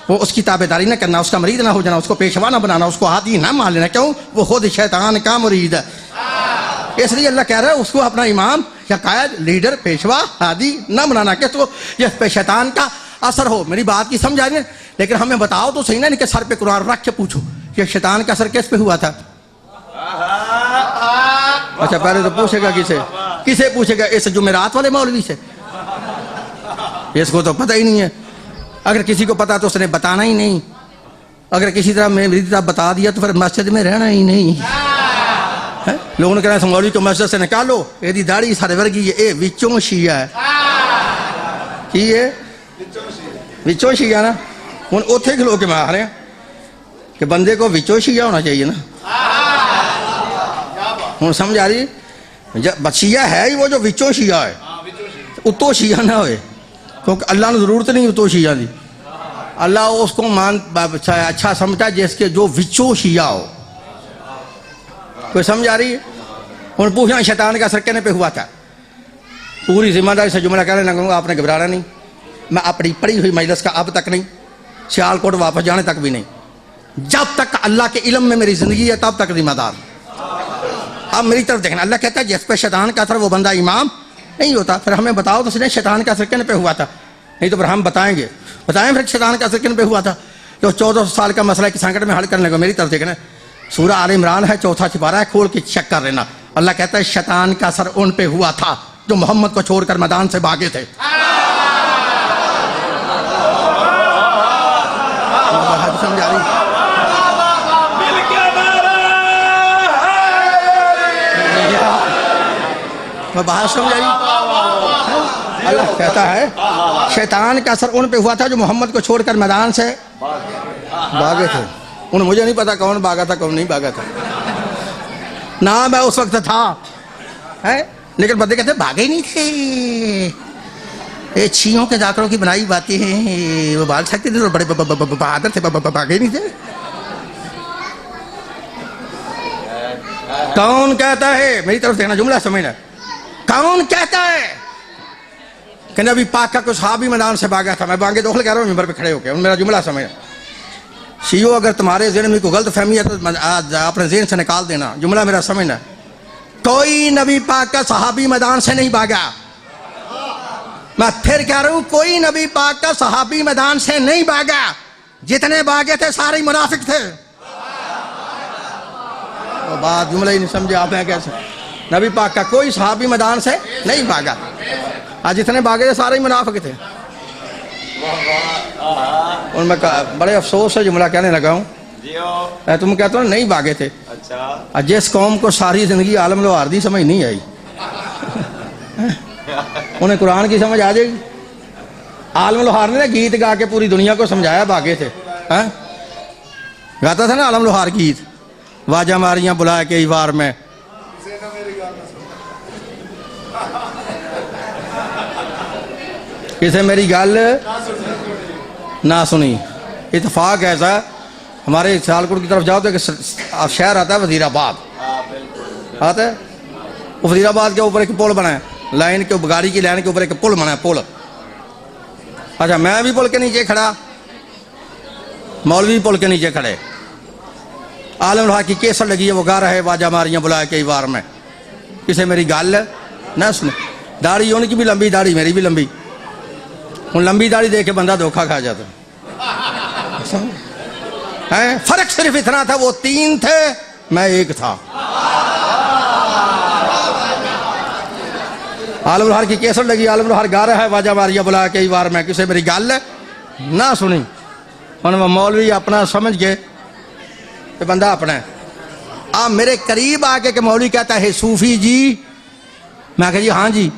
وہ اس کی تابع داری نہ کرنا، اس کا مرید نہ ہو جانا، اس کو پیشوا نہ بنانا، اس کو ہادی نہ مان لینا. کیوں؟ وہ خود شیطان کا مرید ہے. اس لیے اللہ کہہ رہا ہے اس کو اپنا امام یا قائد، لیڈر، پیشوا، ہادی نہ بنانا کہ تو جس پہ شیطان کا اثر ہو. میری بات کی سمجھ آ رہی ہے؟ لیکن ہمیں بتاؤ تو صحیح نا کہ سر پہ قرآن رکھ کے پوچھو کہ شیطان کا اثر کس پہ ہوا تھا. اچھا پہلے تو پوچھے گا کسے پوچھے گا؟ اس جمعرات والے مولوی سے. اس کو تو پتہ ہی نہیں ہے. اگر کسی کو پتا تو اس نے بتانا ہی نہیں. اگر کسی طرح میری طرح بتا دیا تو پھر مسجد میں رہنا ہی نہیں. لوگوں نے کہنا ہے مولوی کو مسجد سے نکالو، یہ داڑھی سارے ورگی ہے، اے وچوں شیعہ ہے. کی ہے؟ وچوں شیعہ نا. ہوں اتنے کھلو کے مار رہے ہیں کہ بندے کو وچوں شیعہ ہونا چاہیے نا. ہوں سمجھ آ رہی؟ شیعہ ہے ہی وہ جو وچوں شیعہ ہے، اتو شیعہ نہ ہوئے، کیونکہ اللہ نے ضرورت نہیں اتو شیعہ دی. اللہ اس کو اچھا سمجھتا ہے جس کے جو وچوں شیعہ ہو. کوئی سمجھ آ رہی ہے؟ ہوں پوچھنا شیطان کا اثر کہنے پہ ہوا تھا. پوری ذمہ داری سے جملہ کہنے لگوں گا، آپ نے گھبرانا نہیں. میں اپنی پڑھی ہوئی مجلس کا اب تک نہیں، سیال کوٹ واپس جانے تک بھی نہیں. جب تک اللہ کے علم میں میری زندگی ہے تب تک ذمہ دار. اب میری طرف دیکھنا، اللہ کہتا ہے جس پہ شیطان کا اثر وہ بندہ امام نہیں ہوتا. پھر ہمیں بتاؤ تو صحیح شیطان کا اثر کن پہ ہوا تھا. نہیں تو پھر ہم بتائیں پھر شیطان کا اثر کن پہ ہوا تھا. جو 14 سال کا مسئلہ ہے کہ سنکٹ میں حل کرنے کو میری طرف دیکھنا. سورہ آل عمران ہے، 4 سپارہ ہے، کھول کے چیک کر لینا. اللہ کہتا ہے شیطان کا اثر ان پہ ہوا تھا جو محمد کو چھوڑ کر میدان سے بھاگے تھے. سمجھ آ رہی؟ بات سمجھ آئی؟ اللہ کہتا ہے شیطان کا اثر ان پہ ہوا تھا جو محمد کو چھوڑ کر میدان سے بھاگے تھے. انہیں مجھے نہیں پتا کون بھاگا تھا کون نہیں بھاگا تھا. نہ میں اس وقت تھا، لیکن بندے کہتے بھاگے ہی نہیں تھے. یہ چھیوں کے ذاکروں کی بنائی باتیں ہیں، وہ بھاگ سکتے تھے، بڑے بہادر تھے، بھاگے نہیں تھے. کون کہتا ہے؟ میری طرف دیکھنا، جملہ سمجھنا. کون کہتا ہے کہ نبی پاک کا کوئی صحابی میدان سے بھاگا تھا؟ میں بانگے دخل کہہ رہا ہوں ممبر پہ کھڑے ہو کے. میرا جملہ سمجھنا. شیعو اگر تمہارے ذہن میں کوئی غلط فہمی ہے تو اپنے ذہن سے نکال دینا. جملہ میرا سمجھنا. کوئی نبی پاک کا صحابی میدان سے نہیں بھاگا. میں پھر کہہ رہا ہوں کوئی نبی پاک کا صحابی میدان سے نہیں بھاگا. جتنے بھاگے تھے سارے منافق تھے. بات جملہ ہی نہیں سمجھے آپ نے کیسے؟ نبی پاک کا کوئی صحابی میدان سے نہیں بھاگا. آج جتنے بھاگے تھے سارے منافق تھے. اور میں بڑے افسوس سے جملہ کہنے لگا ہوں، تم کہتے ہو نہیں بھاگے تھے، جس قوم کو ساری زندگی عالم لوہار دی سمجھ نہیں آئی انہیں قرآن کی سمجھ آ جائے گی؟ عالم لوہار نے گیت گا کے پوری دنیا کو سمجھایا بھاگے تھے، گاتا تھا نا عالم لوہار گیت، واجہ ماریاں بلائے کے ایوار میں، کسے میری گل نہ سنی۔ اتفاق ایسا ہمارے سیالکوٹ کی طرف جاؤ تو ایک شہر آتا ہے وزیر آباد، آتا ہے، وزیر آباد کے اوپر ایک پل بنا ہے، لائن کے گاڑی کی لائن کے اوپر ایک پل بنا ہے، پل۔ اچھا میں بھی پل کے نیچے کھڑا، مولوی پل کے نیچے کھڑے، عالم لوہار کی کیسٹ لگی ہے، وہ گا رہے واجہ ماریاں بلائے کے ایوار میں، کسے میری گل نہ سنے۔ داڑھی ان کی بھی لمبی، داڑھی میری بھی لمبی، ہوں لمبی داڑھی دیکھ کے بندہ دھوکھا کھا جاتا ہے۔ فرق صرف اتنا تھا، وہ 3 تھے میں 1 تھا۔ عالم لوہار کی کیسٹ لگی، عالم لوہار گا رہا ہے واجہ ماریاں بلا کے ایوار میں، کسے میری گل نہ سنی۔ ہوں وہ مولوی اپنا سمجھ گئے کہ بندہ اپنا ہے، آپ میرے قریب آ کے کہ مولوی کہتا ہے صوفی جی، میں کہا جی ہاں جی،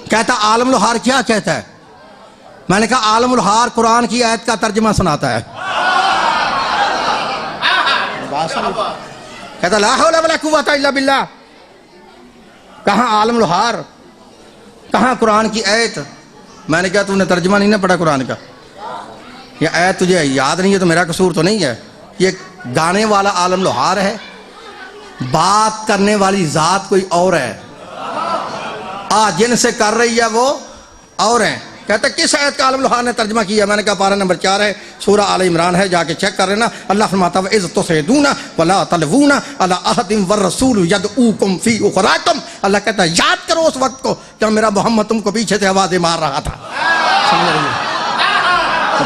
کہتا عالم لوہار کیا کہتا ہے؟ میں نے کہا عالم لوہار قرآن کی آیت کا ترجمہ سناتا ہے۔ کہتا لا حول ولا قوۃ الا باللہ، کہاں عالم لوہار، کہاں قرآن کی آیت؟ میں نے کہا تو نے ترجمہ نہیں نہ پڑھا قرآن کا، یہ آیت تجھے یاد نہیں ہے تو میرا قصور تو نہیں ہے، یہ گانے والا عالم لوہار ہے، بات کرنے والی ذات کوئی اور ہے، جن سے کر رہی ہے وہ اور ہیں۔ کہتا کس آیت کا عالم لوہار نے ترجمہ کیا؟ میں نے کہا پارہ نمبر 4 ہے، سورہ آل عمران ہے، جا کے چیک کر لینا۔ اللہ فرماتا ہے وَإِذْ تُصْعِدُونَ وَلَا تَلْوُونَ عَلَىٰ أَحَدٍ وَالرَّسُولُ يَدْعُوكُمْ فِي أُخْرَاكُمْ۔ اللہ کہتا ہے یاد کرو اس وقت کو جب میرا محمد تم کو پیچھے سے آوازیں مار رہا تھا۔ سمجھ رہی ہے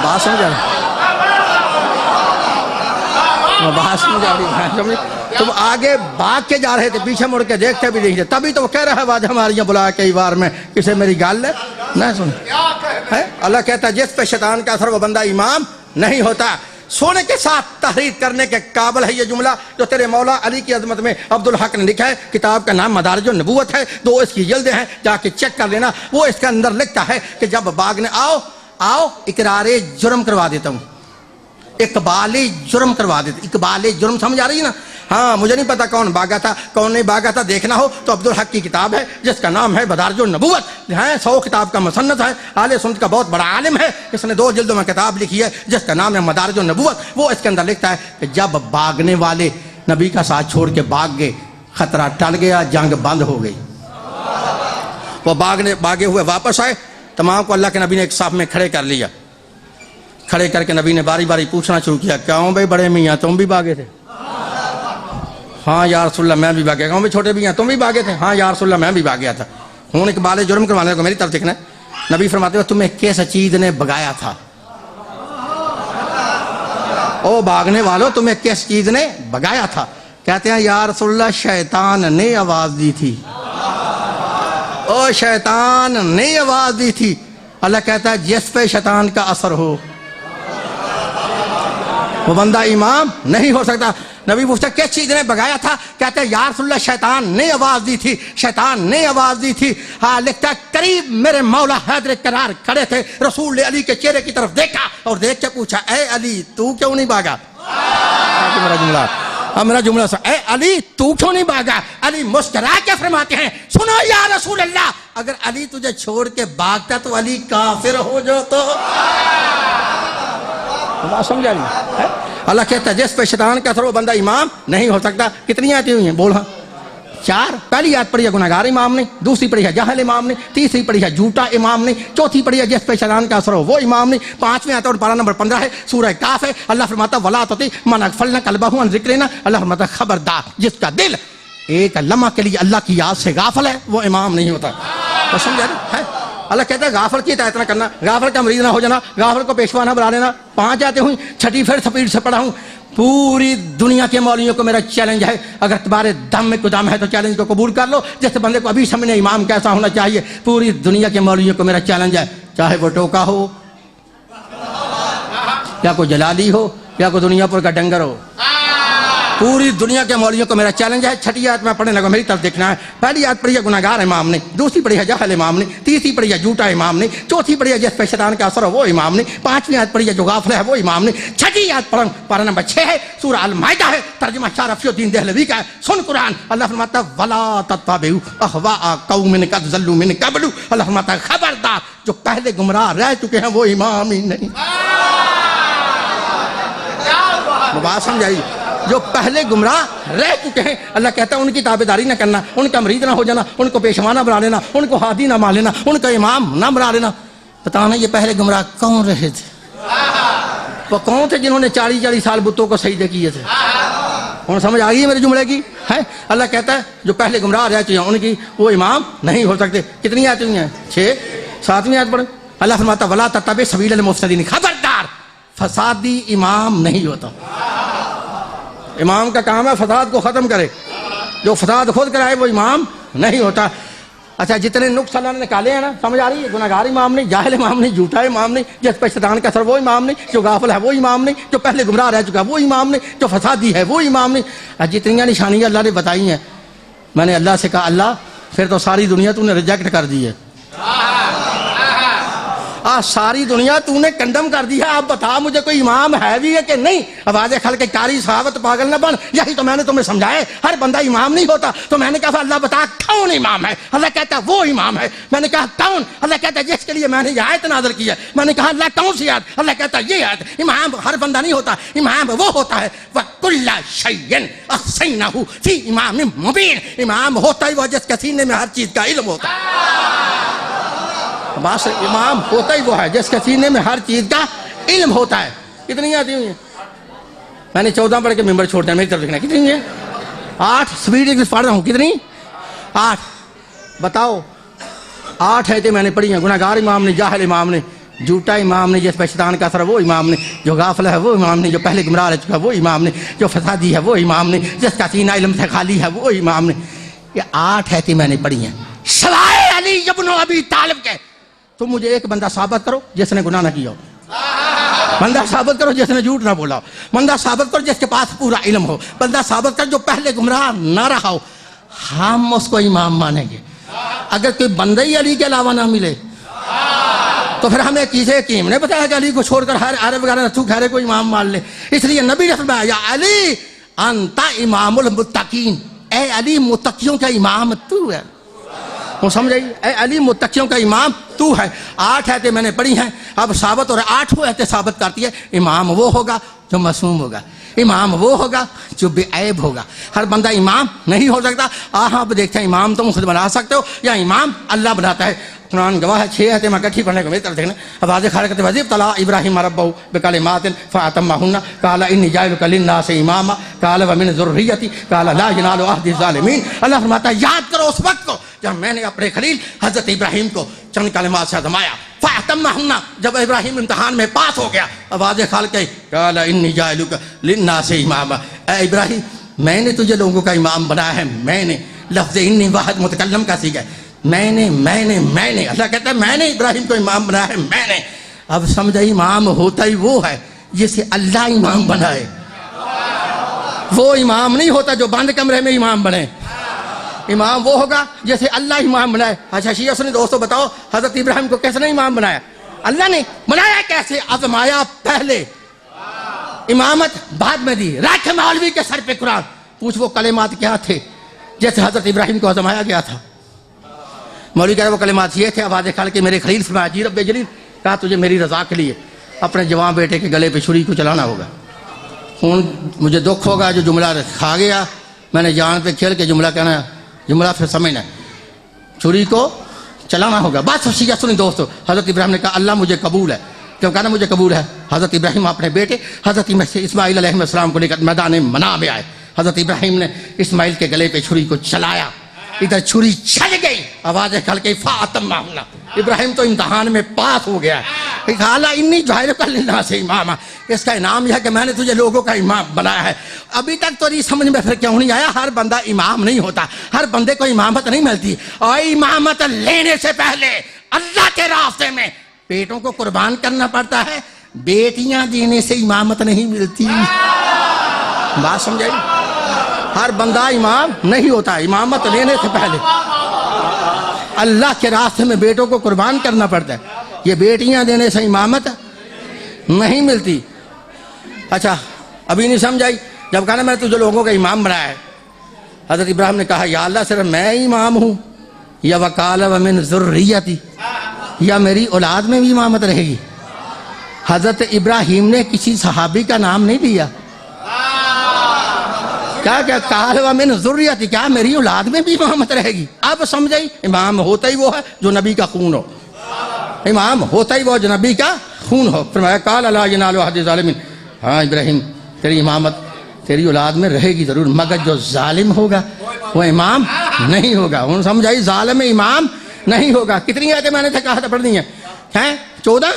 بات؟ سمجھ رہی بات؟ سمجھ آ رہی ہے؟ تم آگے بھاگ کے جا رہے تھے، پیچھے مڑ کے دیکھتے بھی نہیں تھے، تبھی تو وہ کہہ رہا ہے واجہ ہماریاں بلا کے ایوار میں، کسے میری گل نہ سن۔ اللہ کہتا ہے جس پہ شیطان کا اثر وہ بندہ امام نہیں ہوتا۔ سونے کے ساتھ تحریر کرنے کے قابل ہے یہ جملہ جو تیرے مولا علی کی عظمت میں عبدالحق نے لکھا ہے، کتاب کا نام مدارج النبوت ہے، 2 اس کی جلدیں ہیں، جا کے چیک کر لینا۔ وہ اس کے اندر لکھتا ہے کہ جب باغ نے آؤ اقرار جرم کروا دیتا ہوں، اقبال جرم کروا دیتا۔ اقبال جرم سمجھ آ رہی ہے نا؟ ہاں مجھے نہیں پتا کون بھاگا تھا کون نہیں بھاگا تھا، دیکھنا ہو تو عبدالحق کی کتاب ہے جس کا نام ہے مدارج النبوت، 100 کتاب کا مصنف ہے، اہل سنت کا بہت بڑا عالم ہے، اس نے 2 جلدوں میں کتاب لکھی ہے جس کا نام ہے مدارج النبوت۔ وہ اس کے اندر لکھتا ہے کہ جب بھاگنے والے نبی کا ساتھ چھوڑ کے بھاگ گئے، خطرہ ٹل گیا، جنگ بند ہو گئی، وہ بھاگے ہوئے واپس آئے، تمام کو اللہ کے نبی نے ایک صف میں کھڑے کر لیا، کھڑے کر کے نبی نے باری باری پوچھنا شروع کیا، کیوں بھائی بڑے میاں تم بھی بھاگے تھے؟ ہاں یا رسول اللہ میں بھی بھاگیا۔ کہوں بھی چھوٹے بھی ہیں تم بھی بھاگے تھے؟ ہاں یا رسول اللہ میں بھی بھاگ گیا تھا۔ ہوں اقبال جرم کروانے کو میری طرف دیکھنا ہے، نبی فرماتے ہیں تمہیں کس چیز نے بھگایا تھا؟ او بھاگنے والوں تمہیں کس چیز نے بھگایا تھا؟ کہتے ہیں یا رسول اللہ شیطان نے آواز دی تھی، او شیطان نے آواز دی تھی۔ اللہ کہتا ہے جس پہ شیطان کا اثر ہو وہ بندہ امام نہیں ہو سکتا۔ نبی پوچھتا کس چیز نے بھگایا تھا؟ کہتے ہیں یا رسول اللہ شیطان نے آواز دی تھی، شیطان نے آواز دی تھی۔ ہاں لکھتا ہے قریب میرے مولا حیدر کرار کھڑے تھے، رسول علی کے چہرے کی طرف دیکھا اور دیکھ کے پوچھا اے علی تو کیوں نہیں بھاگا؟ میرا جملہ میرا جملہ سا اے علی تو کیوں نہیں بھاگا؟ علی مسکرا کے فرماتے ہیں سنو یا رسول اللہ، اگر علی تجھے چھوڑ کے بھاگتا تو علی کافر ہو جاتا۔ بات سمجھا نہیں؟ اللہ کہتا ہے جس پہ شیطان کا اثر وہ بندہ امام نہیں ہو سکتا۔ کتنی آیتیں ہوئی ہیں بول؟ ہاں 4۔ پہلی آیت پڑھی ہے گناہگار امام نہیں، دوسری پڑھی ہے جاہل امام نہیں، تیسری پڑھی ہے جھوٹا امام نہیں، چوتھی پڑھی ہے جس پہ شیطان کا اثر ہو وہ امام نہیں، 5ویں آیت اور پارہ نمبر 15 ہے، سورہ کاف ہے۔ اللہ فرماتا ولا تطع من اغفلنا قلبه عن ذکرنا، اللہ فرماتا خبردار جس کا دل ایک لمحہ کے لیے اللہ کی یاد سے غافل ہے وہ امام نہیں ہوتا۔ سمجھا ہے؟ اللہ کہتا ہے غافل کی اطاعت نہ کرنا، غافل کا مریض نہ ہو جانا، غافل کو پیشوا نہ بنا لینا۔ 5 آیتیں ہوئی، 6ٹھی پھر سپیڈ سے پڑھا ہوں۔ پوری دنیا کے مولویوں کو میرا چیلنج ہے، اگر تمہارے دم میں قدام ہے تو چیلنج کو قبول کر لو۔ جیسے بندے کو ابھی سمجھنے امام کیسا ہونا چاہیے، پوری دنیا کے مولویوں کو میرا چیلنج ہے، چاہے وہ ٹوکا ہو، یا کوئی جلالی ہو یا کوئی دنیا پر کا ڈنگر ہو. پوری دنیا کے مولویوں کو میرا چیلنج ہے. چھٹی آیت میں پڑھنے لگا, میری طرف دیکھنا ہے. پہلی آیت پڑھی ہے گناہگار امام نے, دوسری پڑھی ہے جاہل امام نے, تیسری پڑھی ہے جھوٹا امام نے, چوتھی پڑھی ہے جس پہ شیطان کا اثر ہو وہ امام نے, پانچویں آیت پڑھی ہے جو غافل ہے وہ امام نے, چھٹی آیت پڑھن پارہ نمبر 6 ہے, سورہ المائدہ ہے, ترجمہ شاہ رفیع الدین دہلوی کا ہے. سن قرآن. اللہ فرماتا ہے ولا تتبعوا اهواء قوم قد ضلوا من قبل. اللہ فرماتا ہے خبردار جو پہلے گمراہ رہ چکے ہیں وہ امام ہی نہیں. بات سمجھائی, جو پہلے گمراہ رہ چکے ہیں اللہ کہتا ہے ان کی تابعداری نہ کرنا, ان کا مرید نہ ہو جانا, ان کو پیشوا نہ بنا لینا, ان کو ہادی نہ مان لینا, ان کا امام نہ بنا لینا. پتہ نہیں یہ پہلے گمراہ کون رہے تھے؟ وہ کون تھے جنہوں نے 40 سال بتوں کو سجدے کیے تھے؟ اور سمجھ آ گئی ہے میرے جملے کی ہے؟ اللہ کہتا ہے جو پہلے گمراہ رہ چکے ہیں ان کی وہ امام نہیں ہو سکتے. کتنی آیتیں ہوئی ہیں؟ 6. 7ویں آیت پڑھیں. اللہ فرماتا ولا تتبع سبیل المفسدین. خبردار فسادی امام نہیں ہوتا. امام کا کام ہے فساد کو ختم کرے, جو فساد خود کرائے وہ امام نہیں ہوتا. اچھا جتنے نقص اللہ نے نکالے ہیں نا, سمجھ آ رہی ہے؟ گناہگار امام نہیں, جاہل امام نہیں, جھوٹا امام نہیں, جس پہ شیطان کا اثر وہ امام نہیں, جو غافل ہے وہ امام نہیں, جو پہلے گمراہ رہ چکا وہ امام نہیں, جو فسادی ہے وہ امام نہیں. جتنی نشانیاں اللہ نے بتائی ہیں, میں نے اللہ سے کہا اللہ پھر تو ساری دنیا تو نے ریجیکٹ کر دی ہے, ساری دنیا تو نے کنڈم کر دی ہے. اب بتا مجھے کوئی امام ہے بھی ہے کہ نہیں؟ آواز خلق کاری صحابت پاگل نہ بن. یہی تو میں نے تمہیں سمجھایا, ہر بندہ امام نہیں ہوتا. تو میں نے کہا اللہ بتا کون امام ہے؟ اللہ کہتا ہے وہ امام ہے. میں نے کہا کون؟ اللہ کہتا ہے جس کے لیے میں نے یہ آیت نازل کی ہے. میں نے کہا اللہ کون سی آیت؟ اللہ کہتا ہے یہ آیت. امام ہر بندہ نہیں ہوتا, امام وہ ہوتا ہے وَكُلَّ شَيْءٍ أَحْصَيْنَاهُ فِي إِمَامٍ مُبِينٍ. امام ہوتا ہی وہ جس کے سینے میں ہر چیز کا علم ہوتا ہے. بس امام ہوتا ہی وہ ہے جس کے سینے میں ہر چیز کا علم ہوتا ہے. کتنی آتی ہوئی ہیں؟ میں نے 14 پڑھ کے ممبر چھوڑ دیا, میری طرف دیکھنا. کتنی ہیں؟ 8. سپیڈ انگلش پڑھ رہا ہوں. کتنی؟ 8. بتاؤ 8 ہے میں نے پڑھی ہیں. گناہگار امام نے, جاہل امام نے, جھوٹا امام نے, جس پہ شیطان کا اثر وہ امام نے, جو غافل ہے وہ امام نے, جو پہلے گمراہ رہ چکا وہ امام نے, جو فسادی ہے وہ امام نے, جس کا سینہ علم سے خالی ہے وہ امام نے. یہ 8 ہے میں نے پڑھی ہیں. سوائے علی ابن ابی طالب کے تم مجھے ایک بندہ ثابت کرو جس نے گناہ نہ کیا ہو. بندہ ثابت کرو جس نے جھوٹ نہ بولا ہو. بندہ ثابت کرو جس کے پاس پورا علم ہو. بندہ ثابت کرو جو پہلے گمراہ نہ رہا ہو. ہم اس کو امام مانیں گے. اگر کوئی بندہ ہی علی کے علاوہ نہ ملے تو پھر ہمیں کسی حکیم نے بتایا کہ علی کو چھوڑ کر ہر عرب وغیرہ تو گھرے کو امام مان لے. اس لیے نبی نے فرمایا یا علی انت امام المتقین. اے علی متقیوں کا امام تو ہے. وہ سمجھ آئی؟ اے علی متقیوں کا امام تو ہے. 8 آیتیں میں نے پڑھی ہیں. اب ثابت اور 8 آیتیں ثابت کرتی ہے امام وہ ہوگا جو معصوم ہوگا, امام وہ ہوگا جو بے عیب ہوگا. ہر بندہ امام نہیں ہو سکتا. آپ دیکھتے ہیں امام تم خود بنا سکتے ہو یا امام اللہ بناتا ہے. قرآن گواہ ہے. 6 آیتیں میں کٹھی پڑھنے کو میری طرف دیکھنا. آواز خالق وزیب طلع ابراہیم ربہ بکلمات فاتمہن قال انی جاعلک للناس اماما قال ومن ذریتی قال لا ینال عہد الظالمین. اللہ فرماتا ہے یاد کرو اس وقت کو جب میں نے اپنے خلیل حضرت ابراہیم کو چند کلمات سے آزمایا. فاتمہن, جب ابراہیم امتحان میں پاس ہو گیا, آواز خالق قال انی جاعلک للناس اماما. اے ابراہیم میں نے تجھے لوگوں کا امام بنایا ہے. میں نے لفظ انی واحد متکلم کا سیکھا ہے. میں نے اللہ کہتا ہے میں نے ابراہیم کو امام بنایا ہے. میں نے. اب سمجھا امام ہوتا ہی وہ ہے جسے اللہ امام بنائے. وہ امام نہیں ہوتا جو بند کمرے میں امام بنے. امام وہ ہوگا جیسے اللہ امام بنائے. اچھا شیعہ سنی دوستو بتاؤ حضرت ابراہیم کو کس نے امام بنایا؟ اللہ نے. بنایا کیسے؟ آزمایا پہلے, امامت بعد میں دی. رکھ مولوی کے سر پہ قرآن, پوچھ وہ کلمات کیا تھے جیسے حضرت ابراہیم کو آزمایا گیا تھا. مولوی کہہ رہے وہ کلمات یہ تھے. آواز کھال کے میرے خلیل فرمایا جی رب جلیل, کہا تجھے میری رضا کے لیے اپنے جوان بیٹے کے گلے پہ چھری کو چلانا ہوگا. مجھے دکھ ہوگا جو جملہ کھا گیا, میں نے جان پہ کھیل کے جملہ کہنا, جملہ پھر سمجھنا, چھری کو چلانا ہوگا. بات شیعہ سنی دوستو. حضرت ابراہیم نے کہا اللہ مجھے قبول ہے. کیوں کہنا مجھے قبول ہے؟ حضرت ابراہیم اپنے بیٹے حضرت اسماعیل علیہ السلام کو لے کر میدان منا میں آئے. حضرت ابراہیم نے اسماعیل کے گلے پہ چھری کو چلایا, ادھر چھری چل گئی. آواز کھل کے فاتمہن, ابراہیم تو امتحان میں پاس ہو گیا. قال انی جاعلک للناس اماما. اس کا انعام یہ ہے کہ میں نے تجھے لوگوں کا امام بنایا ہے. ابھی تک تو یہ سمجھ میں پھر کیوں نہیں آیا ہر بندہ امام نہیں ہوتا, ہر بندے کو امامت نہیں ملتی. اور امامت لینے سے پہلے اللہ کے راستے میں پیٹوں کو قربان کرنا پڑتا ہے, بیٹیاں دینے سے امامت نہیں ملتی. بات سمجھائی؟ ہر بندہ امام نہیں ہوتا. امامت لینے سے پہلے اللہ کے راستے میں بیٹوں کو قربان کرنا پڑتا ہے. یہ بیٹیاں دینے سے امامت نہیں ملتی. اچھا ابھی نہیں سمجھائی؟ جب کہا نا میں نے تجھے لوگوں کا امام بنایا ہے, حضرت ابراہیم نے کہا یا اللہ صرف میں امام ہوں یا وقال ومن ذریتی, یا میری اولاد میں بھی امامت رہے گی. حضرت ابراہیم نے کسی صحابی کا نام نہیں لیا. کیا قال ومن ذریتی, کیا میری اولاد میں بھی امامت رہے گی. اب سمجھائی؟ امام ہوتا ہی وہ ہے جو نبی کا خون ہو. امام ہوتا ہی وہ جو نبی کا خون ہو. فرمایا قال لا ینال عہد الظالمین, ہاں ابراہیم تیری امامت تیری اولاد میں رہے گی ضرور, مگر جو ظالم ہوگا وہ امام نہیں ہوگا. ان سمجھائی؟ ظالم امام نہیں ہوگا. کتنی آیتیں میں نے کہا تھا پڑھنی ہیں؟ 14.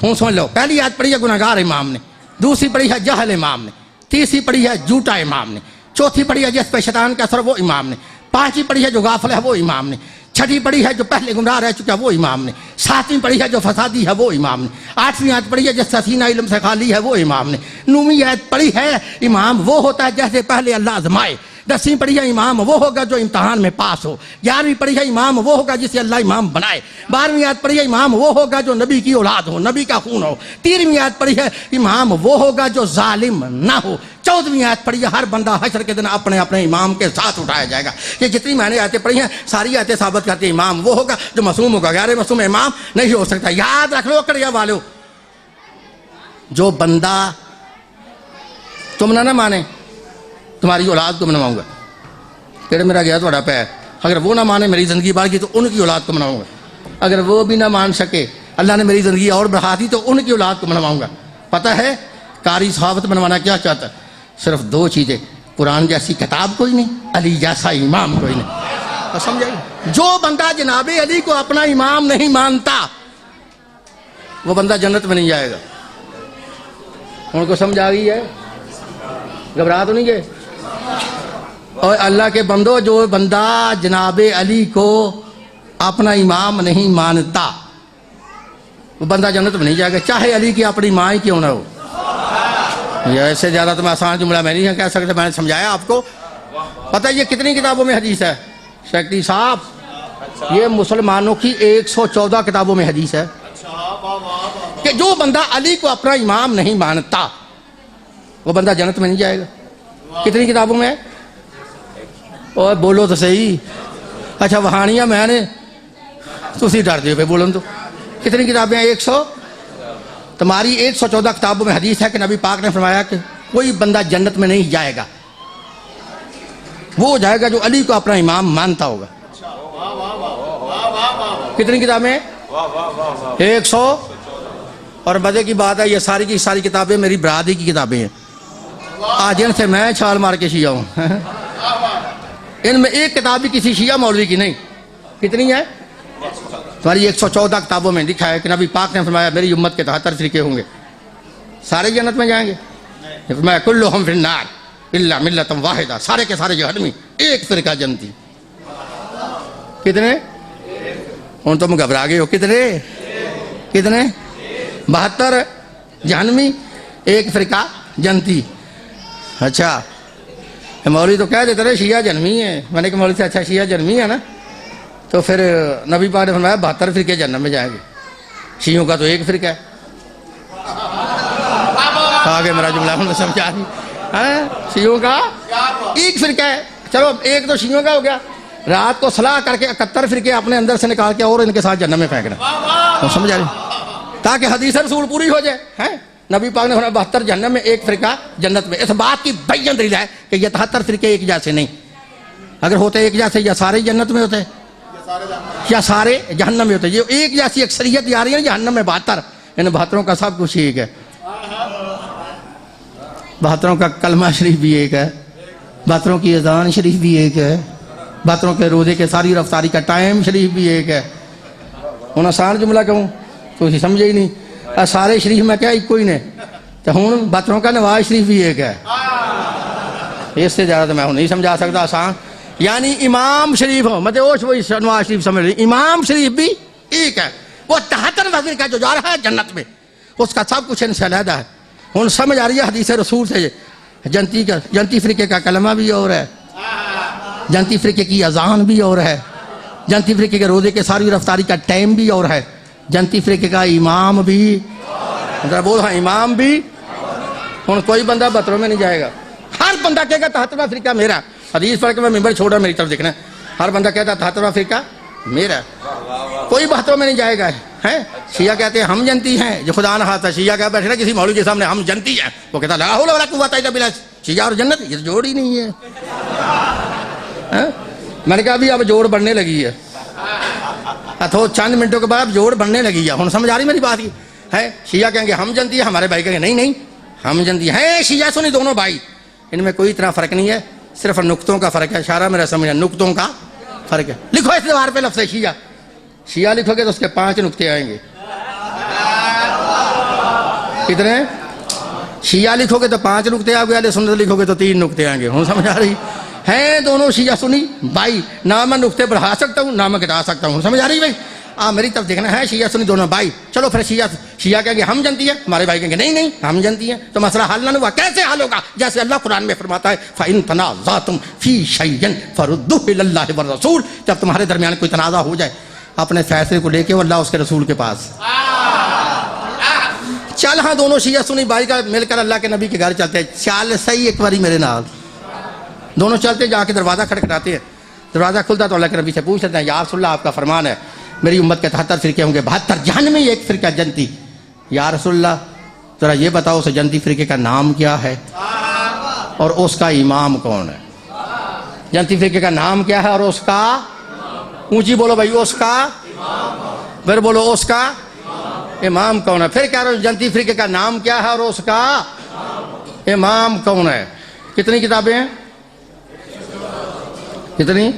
ہوں سمجھ لو. پہلی آیت پڑھی ہے گناہگار امام نے, دوسری پڑھی ہے جہل امام نے, تیسری پڑھی ہے جھوٹا امام نے, چوتھی پڑھی ہے جس پہ شیطان کا اثر وہ امام نے, پانچویں پڑھی ہے جو غافل ہے وہ امام نے, چھٹی پڑھی ہے جو پہلے گمراہ رہ چکا وہ امام نے, ساتویں پڑھی ہے جو فسادی ہے وہ امام نے, آٹھویں آیت پڑھی ہے جس کا سینہ علم سے خالی ہے وہ امام نے, نویں آیت پڑھی ہے امام وہ ہوتا ہے جیسے پہلے اللہ آزمائے, 10ویں پڑھی ہے امام وہ ہوگا جو امتحان میں پاس ہو, 11ویں پڑھی ہے امام وہ ہوگا جسے اللہ امام بنائے, 12ویں آیت پڑھی ہے امام وہ ہوگا جو نبی کی اولاد ہو, نبی کا خون ہو, 13ویں آیت پڑھی ہے امام وہ ہوگا جو ظالم نہ ہو, 14ویں آیت پڑھی ہے ہر بندہ حشر کے دن اپنے اپنے امام کے ساتھ اٹھایا جائے گا. یہ جتنی میں نے آیتیں پڑھی ہیں ساری آیتیں ثابت کرتی ہیں امام وہ ہوگا جو معصوم ہوگا, غیر معصوم امام نہیں ہو سکتا. یاد رکھ لو کڑیا والو, جو بندہ تم نہ مانے تمہاری اولاد کو منواؤں گا. کہڑے میرا گیا تھوڑا پیر, اگر وہ نہ مانے میری زندگی بڑھ گئی تو ان کی اولاد کو منواؤں گا. اگر وہ بھی نہ مان سکے اللہ نے میری زندگی اور بڑھا دی تو ان کی اولاد کو منواؤں گا. پتہ ہے قاری صحابت بنوانا کیا چاہتا ہے؟ صرف 2 چیزیں, قرآن جیسی کتاب کوئی نہیں, علی جیسا امام کوئی نہیں. سمجھائیے؟ جو بندہ جناب علی کو اپنا امام نہیں مانتا وہ بندہ جنت میں نہیں جائے گا. ان کو سمجھ آ گئی ہے؟ گھبرا تو نہیں گئے؟ اور اللہ کے بندو, جو بندہ جناب علی کو اپنا امام نہیں مانتا وہ بندہ جنت میں نہیں جائے گا, چاہے علی کی اپنی ماں ہی کیوں نہ ہو. یہ ایسے زیادہ تو میں آسان جملہ میں نہیں کہہ سکتا, میں نے سمجھایا آپ کو. پتہ ہے یہ کتنی کتابوں میں حدیث ہے سیکٹری صاحب؟ یہ مسلمانوں کی 114 کتابوں میں حدیث ہے کہ جو بندہ علی کو اپنا امام نہیں مانتا وہ بندہ جنت میں نہیں جائے گا. کتنی کتابوں میں؟ اور بولو تو صحیح. اچھا وہانیہ میں نے تسی ڈر دیو پہ بولن تو. کتنی کتابیں ہیں؟ 100. تمہاری 114 کتابوں میں حدیث ہے کہ نبی پاک نے فرمایا کہ کوئی بندہ جنت میں نہیں جائے گا, وہ جائے گا جو علی کو اپنا امام مانتا ہوگا. کتنی کتابیں؟ 100. اور مزے کی بات ہے یہ ساری کی ساری کتابیں میری برادری کی کتابیں ہیں, آج ان سے میں چھال مار کے شیعہ ہوں. ان میں ایک کتاب بھی کسی شیعہ مولوی کی نہیں. کتنی ہے؟ تمہاری 114 کتابوں میں لکھا ہے کہ نبی پاک نے فرمایا میری امت کے 73 فرقے ہوں گے, سارے جنت میں جائیں گے. فرمایا کلہم فی النار الا ملۃ واحدہ, سارے کے سارے جہنمی, ایک فرقہ جنتی. کتنے؟ ہوں تم گھبرا گئے ہو. کتنے 72 جہنمی, ایک فرقہ جنتی. اچھا مولوی تو کہہ دیتے رہے شیعہ جہنمی ہے. میں نے کہا مولوی سے اچھا شیعہ جہنمی ہے نا, تو پھر نبی پاک نے فرمایا 72 فرقے جہنم میں جائیں گے. شیعوں کا تو ایک فرقہ ہے. آگے میرا جملہ ہم سمجھا دی. شیعوں کا ایک فرقہ ہے. چلو ایک تو شیعوں کا ہو گیا, رات کو صلاح کر کے 71 فرقے اپنے اندر سے نکال کے اور ان کے ساتھ جہنم میں پھینکنا. سمجھا رہے تاکہ حدیث رسول پوری ہو جائے. نبی پاک نے فرمایا 72 جہنم میں, ایک فرقہ جنت میں. اس بات کی بین دلیل ہے کہ یہ 73 فرقے ایک جیسے نہیں. اگر ہوتے ایک جیسے یا سارے جنت میں ہوتے یا سارے جہنم میں ہوتے. یہ ایک جیسی اکثریت آ رہی ہے جہنم میں 72. ان 72 کا سب کچھ ایک ہے. 72 کا کلمہ شریف بھی ایک ہے, 72 کی اذان شریف بھی ایک ہے, 72 کے روزے کے ساری رفتاری کا ٹائم شریف بھی ایک ہے. ہوں آسان جملہ کہوں تو سمجھے ہی نہیں. سارے شریف میں کیا ایک کوئی نے, تو ہوں 72 کا نواز شریف بھی ایک ہے. اس سے زیادہ تو میں نہیں سمجھا سکتا آسان. یعنی امام شریف ہو مطلب وہی نواز شریف سمجھ رہی, امام شریف بھی ایک ہے. وہ 73 وزیر کا جو جا رہا ہے جنت میں, اس کا سب کچھ ان سے علیحدہ ہے. ہن سمجھ آ رہی ہے حدیث رسول سے جنتی فرقے کا کلمہ بھی اور ہے, جنتی فرقے کی اذان بھی اور ہے, جنتی فرقے کے روزے کے ساری رفتاری کا ٹائم بھی اور ہے, جنتی فرقے کا امام بھی, ذرا بول ہاں امام بھی. ہن کوئی بندہ بطروں میں نہیں جائے گا, ہر بندہ کہے گا 73واں فرقہ میرا. حدیث پڑھ کے میں ممبر چھوڑا, میری طرف دیکھنا, ہر بندہ کہتا 73واں فرقہ میرا. کوئی بہتروں میں نہیں جائے گا. ہے شیعہ کہتے ہیں ہم جنتی ہیں, جو خدا نہ خواستہ شیعہ کہہ بیٹھے نا کسی مولوی کے سامنے ہم جنتی ہیں, وہ کہتا لا حول ولا قوت الا باللہ. شیعہ اور جنت یہ جوڑ ہی نہیں ہے. میں نے کہا ابھی اب جوڑ بڑھنے لگی ہے, تو چند منٹوں کے بعد اب جوڑ بڑھنے لگی ہے. ہن سمجھ آ رہی میری بات کی ہے. شیعہ کہیں گے ہم جنتی ہیں, ہمارے بھائی کہیں گے نہیں ہم جنتی ہیں. شیعہ سنی دونوں بھائی, ان میں کوئی اتنا فرق نہیں ہے, صرف نقطوں کا فرق ہے. اشارہ میرا سمجھا, نقطوں کا فرق ہے. لکھو اس دیوار پہ لفظ شیعہ لکھو گے تو اس کے 5 نقطے آئیں گے. کتنے؟ شیعہ لکھو گے تو 5 نقطے آ گئے, اہل سنت لکھو گے تو 3 نقطے آئیں گے. ہوں سمجھ آ رہی ہیں دونوں شیعہ سنی بھائی, نہ میں نقطے بڑھا سکتا ہوں نہ میں گھٹا سکتا ہوں. سمجھ آ رہی بھائی؟ میری طرف دیکھنا ہے. شیعہ سنی دونوں بھائی. چلو پھر شیعہ کہیں گے ہم جنتی ہیں, ہمارے بھائی کہیں گے نہیں ہم جنتی ہیں. تو مسئلہ حل نہ ہوا. کیسے حل ہوگا؟ جیسے اللہ قرآن میں فرماتا ہے فَإِن تَنَازَعْتُمْ فِي شَيْءٍ فَرُدُّوهُ إِلَى اللَّهِ وَالرَّسُولِ. جب تمہارے درمیان کوئی تنازع ہو جائے, اپنے فیصلے کو لے کے اللہ اس کے رسول کے پاس. چل ہاں دونوں شیعہ سنی بھائی کا مل کر اللہ کے نبی کے گھر چلتے ہیں. چل صحیح ایک باری میرے نال. دونوں چلتے جا کے دروازہ کھٹکھٹاتے ہیں. دروازہ کھلتا تو اللہ کے نبی سے پوچھ لیتے ہیں یا رسول اللہ آپ کا فرمان ہے میری امت کے 73 فرقے ہوں گے, 72 جہنمی, ایک فرقہ جنتی. یا رسول اللہ ذرا یہ بتاؤ اس جنتی فرقے کا نام کیا ہے اور اس کا امام کون ہے؟ جنتی فرقے کا نام کیا ہے اور اس کا, اونچی بولو بھائی, اس کا, پھر بولو اس کا امام کون ہے. پھر کہہ رہا ہوں جنتی فرقے کا نام کیا ہے اور اس کا امام کون ہے. کتنی کتابیں ہیں؟ کتنی؟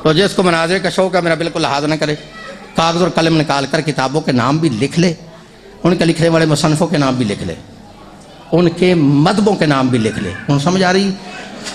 تو جس کو مناظر کا شوق ہے میرا بالکل لحاظ نہ کرے, کاغذ اور قلم نکال کر کتابوں کے نام بھی لکھ لے, ان کے لکھنے والے مصنفوں کے نام بھی لکھ لے, ان کے مذہبوں کے نام بھی لکھ لے. ان سمجھ آ رہی؟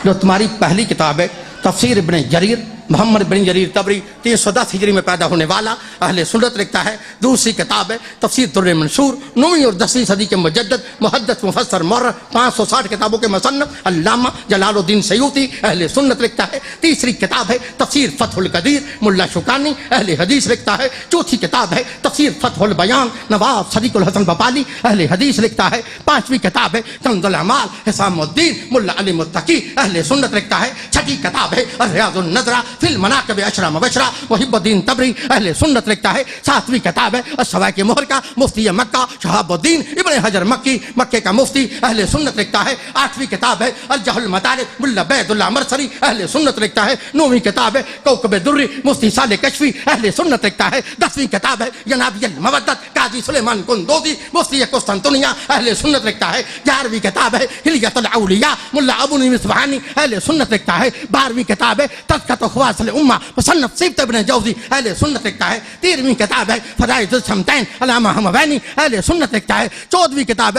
جو تمہاری پہلی کتاب ہے تفسیر ابن جریر, محمد بن جریر طبری 310 ہجری میں پیدا ہونے والا, اہل سنت لکھتا ہے. دوسری کتاب ہے تفسیر در منشور, 9ویں اور 10ویں صدی کے مجدد محدث مفسر مورخ 560 کتابوں کے مصنف علامہ جلال الدین سیوطی اہل سنت لکھتا ہے. تیسری کتاب ہے تفسیر فتح القدیر, ملا شوکانی اہل حدیث لکھتا ہے. چوتھی کتاب ہے تفسیر فتح البیان, نواب صدیق الحسن بپالی اہل حدیث لکھتا ہے. 5ویں کتاب ہے کنز الاعمال, حسام الدین ملا علی متقی اہل سنت لکھتا ہے. 6ٹھی کتاب ہے الریاض النظرہ فی المناقب اشرا مبشرہ, محب الدین تبری اہل سنت لکھتا ہے. 7ویں کتاب ہے السوائق محرقہ, مفتی مکہ شہاب الدین ابن حجر مکی, مکے کا مفتی اہل سنت لکھتا ہے. 8ویں کتاب ہے الجہ المطالب ملا عبید اللہ مرسری اہل سنت لکھتا ہے. 9ویں کتاب ہے کوکب دری, مفتی صالح کشفی اہل سنت لکھتا ہے. 10ویں کتاب ہے ینابیع المودت, قاضی سلیمان قندوزی مفتی قسطنطنیہ اہل سنت لکھتا ہے. 11ویں کتاب ہے حلیۃ الاولیاء, ملا ابو نعیم اصفہانی اہل سنت لکھتا ہے. 12ویں کتاب ہے تذکرۃ خواص الامہ, مصنف سیبت ابن جوزی اہل سنت لکھتا ہے. 13ویں کتاب ہے فرائض الشمتین, علامہ حموینی اہل سنت لکھتا ہے. 14ویں کتاب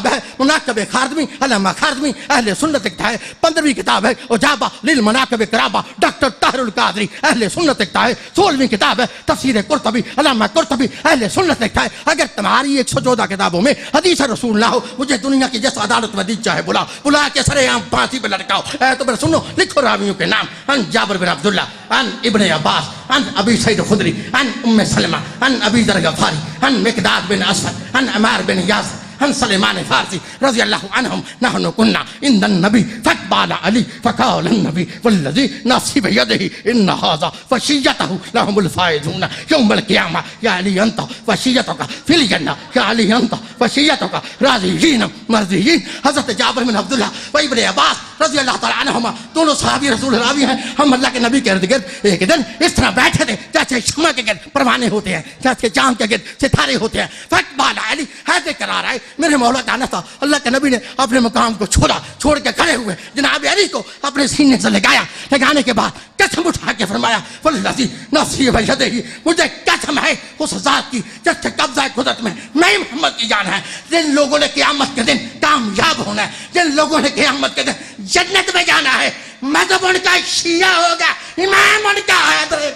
ہے مناقب خاردمی, علامہ خاردمی اہل سنت لکھتا ہے. 15ویں کتاب ہے اجابہ للمناقب قرابہ, ڈاکٹر طاہر القادری اہل سنت لکھتا ہے. 16ویں کتاب ہے تفسیر قرطبی, علامہ قرطبی اہل سنت لکھتا ہے. اگر تمہاری 114 کتابوں میں حدیث رسول نہ ہو, مجھے دنیا کی جس عدالت میں دی چاہے بلا کے سرے عام پھانسی پہ لٹکاؤ. تو پھر سنو, لکھو راویوں کے نام. عن جابر بن عبداللہ, عن ابن عباس, عن ابی سعید خدری, عن ام سلمہ, عن ابی ذر غفاری, عن مقداد بن اسود, عن عمار بن یاسر, عن سلیمان فارسی رضی اللہ عنہم نحن کنا عند النبی فاقبال علی فقال النبی والذی نفسی بیدہ ان ھذا وصیتہ لهم الفائزون یوم القیامہ یا علی انت وصیتک فی الجنہ یا علی انت وصیتک راضیین مرضیین. حضرت جابر بن عبداللہ و ابن عباس رضی اللہ تعالی عنہما دونوں صحابی رسول راوی ہیں. ہم اللہ کے نبی کے ارد گرد ایک دن اس طرح بیٹھے تھے جیسے شمع کے گرد پروانے ہوتے ہیں, جیسے چاند کے گرد ستارے ہوتے ہیں. فاقبال علی حیدر قرار آئے, میرے مولا جانا تھا. اللہ کے نبی نے اپنے مقام کو چھوڑ کے کھڑے ہوئے, جناب علی کو اپنے سینے سے لگانے کے بعد قسم اٹھا کے فرمایا والذی نفسی بیدہ, مجھے قسم ہے اس ذات کی جس کے قبضہ قدرت میں نئی محمد کی جان ہے. جن لوگوں نے قیامت کے دن کامیاب ہونا ہے, جن لوگوں نے قیامت کے دن جنت میں جانا ہے, مذہب ان کا شیعہ ہوگا, امام ان کا حیدر.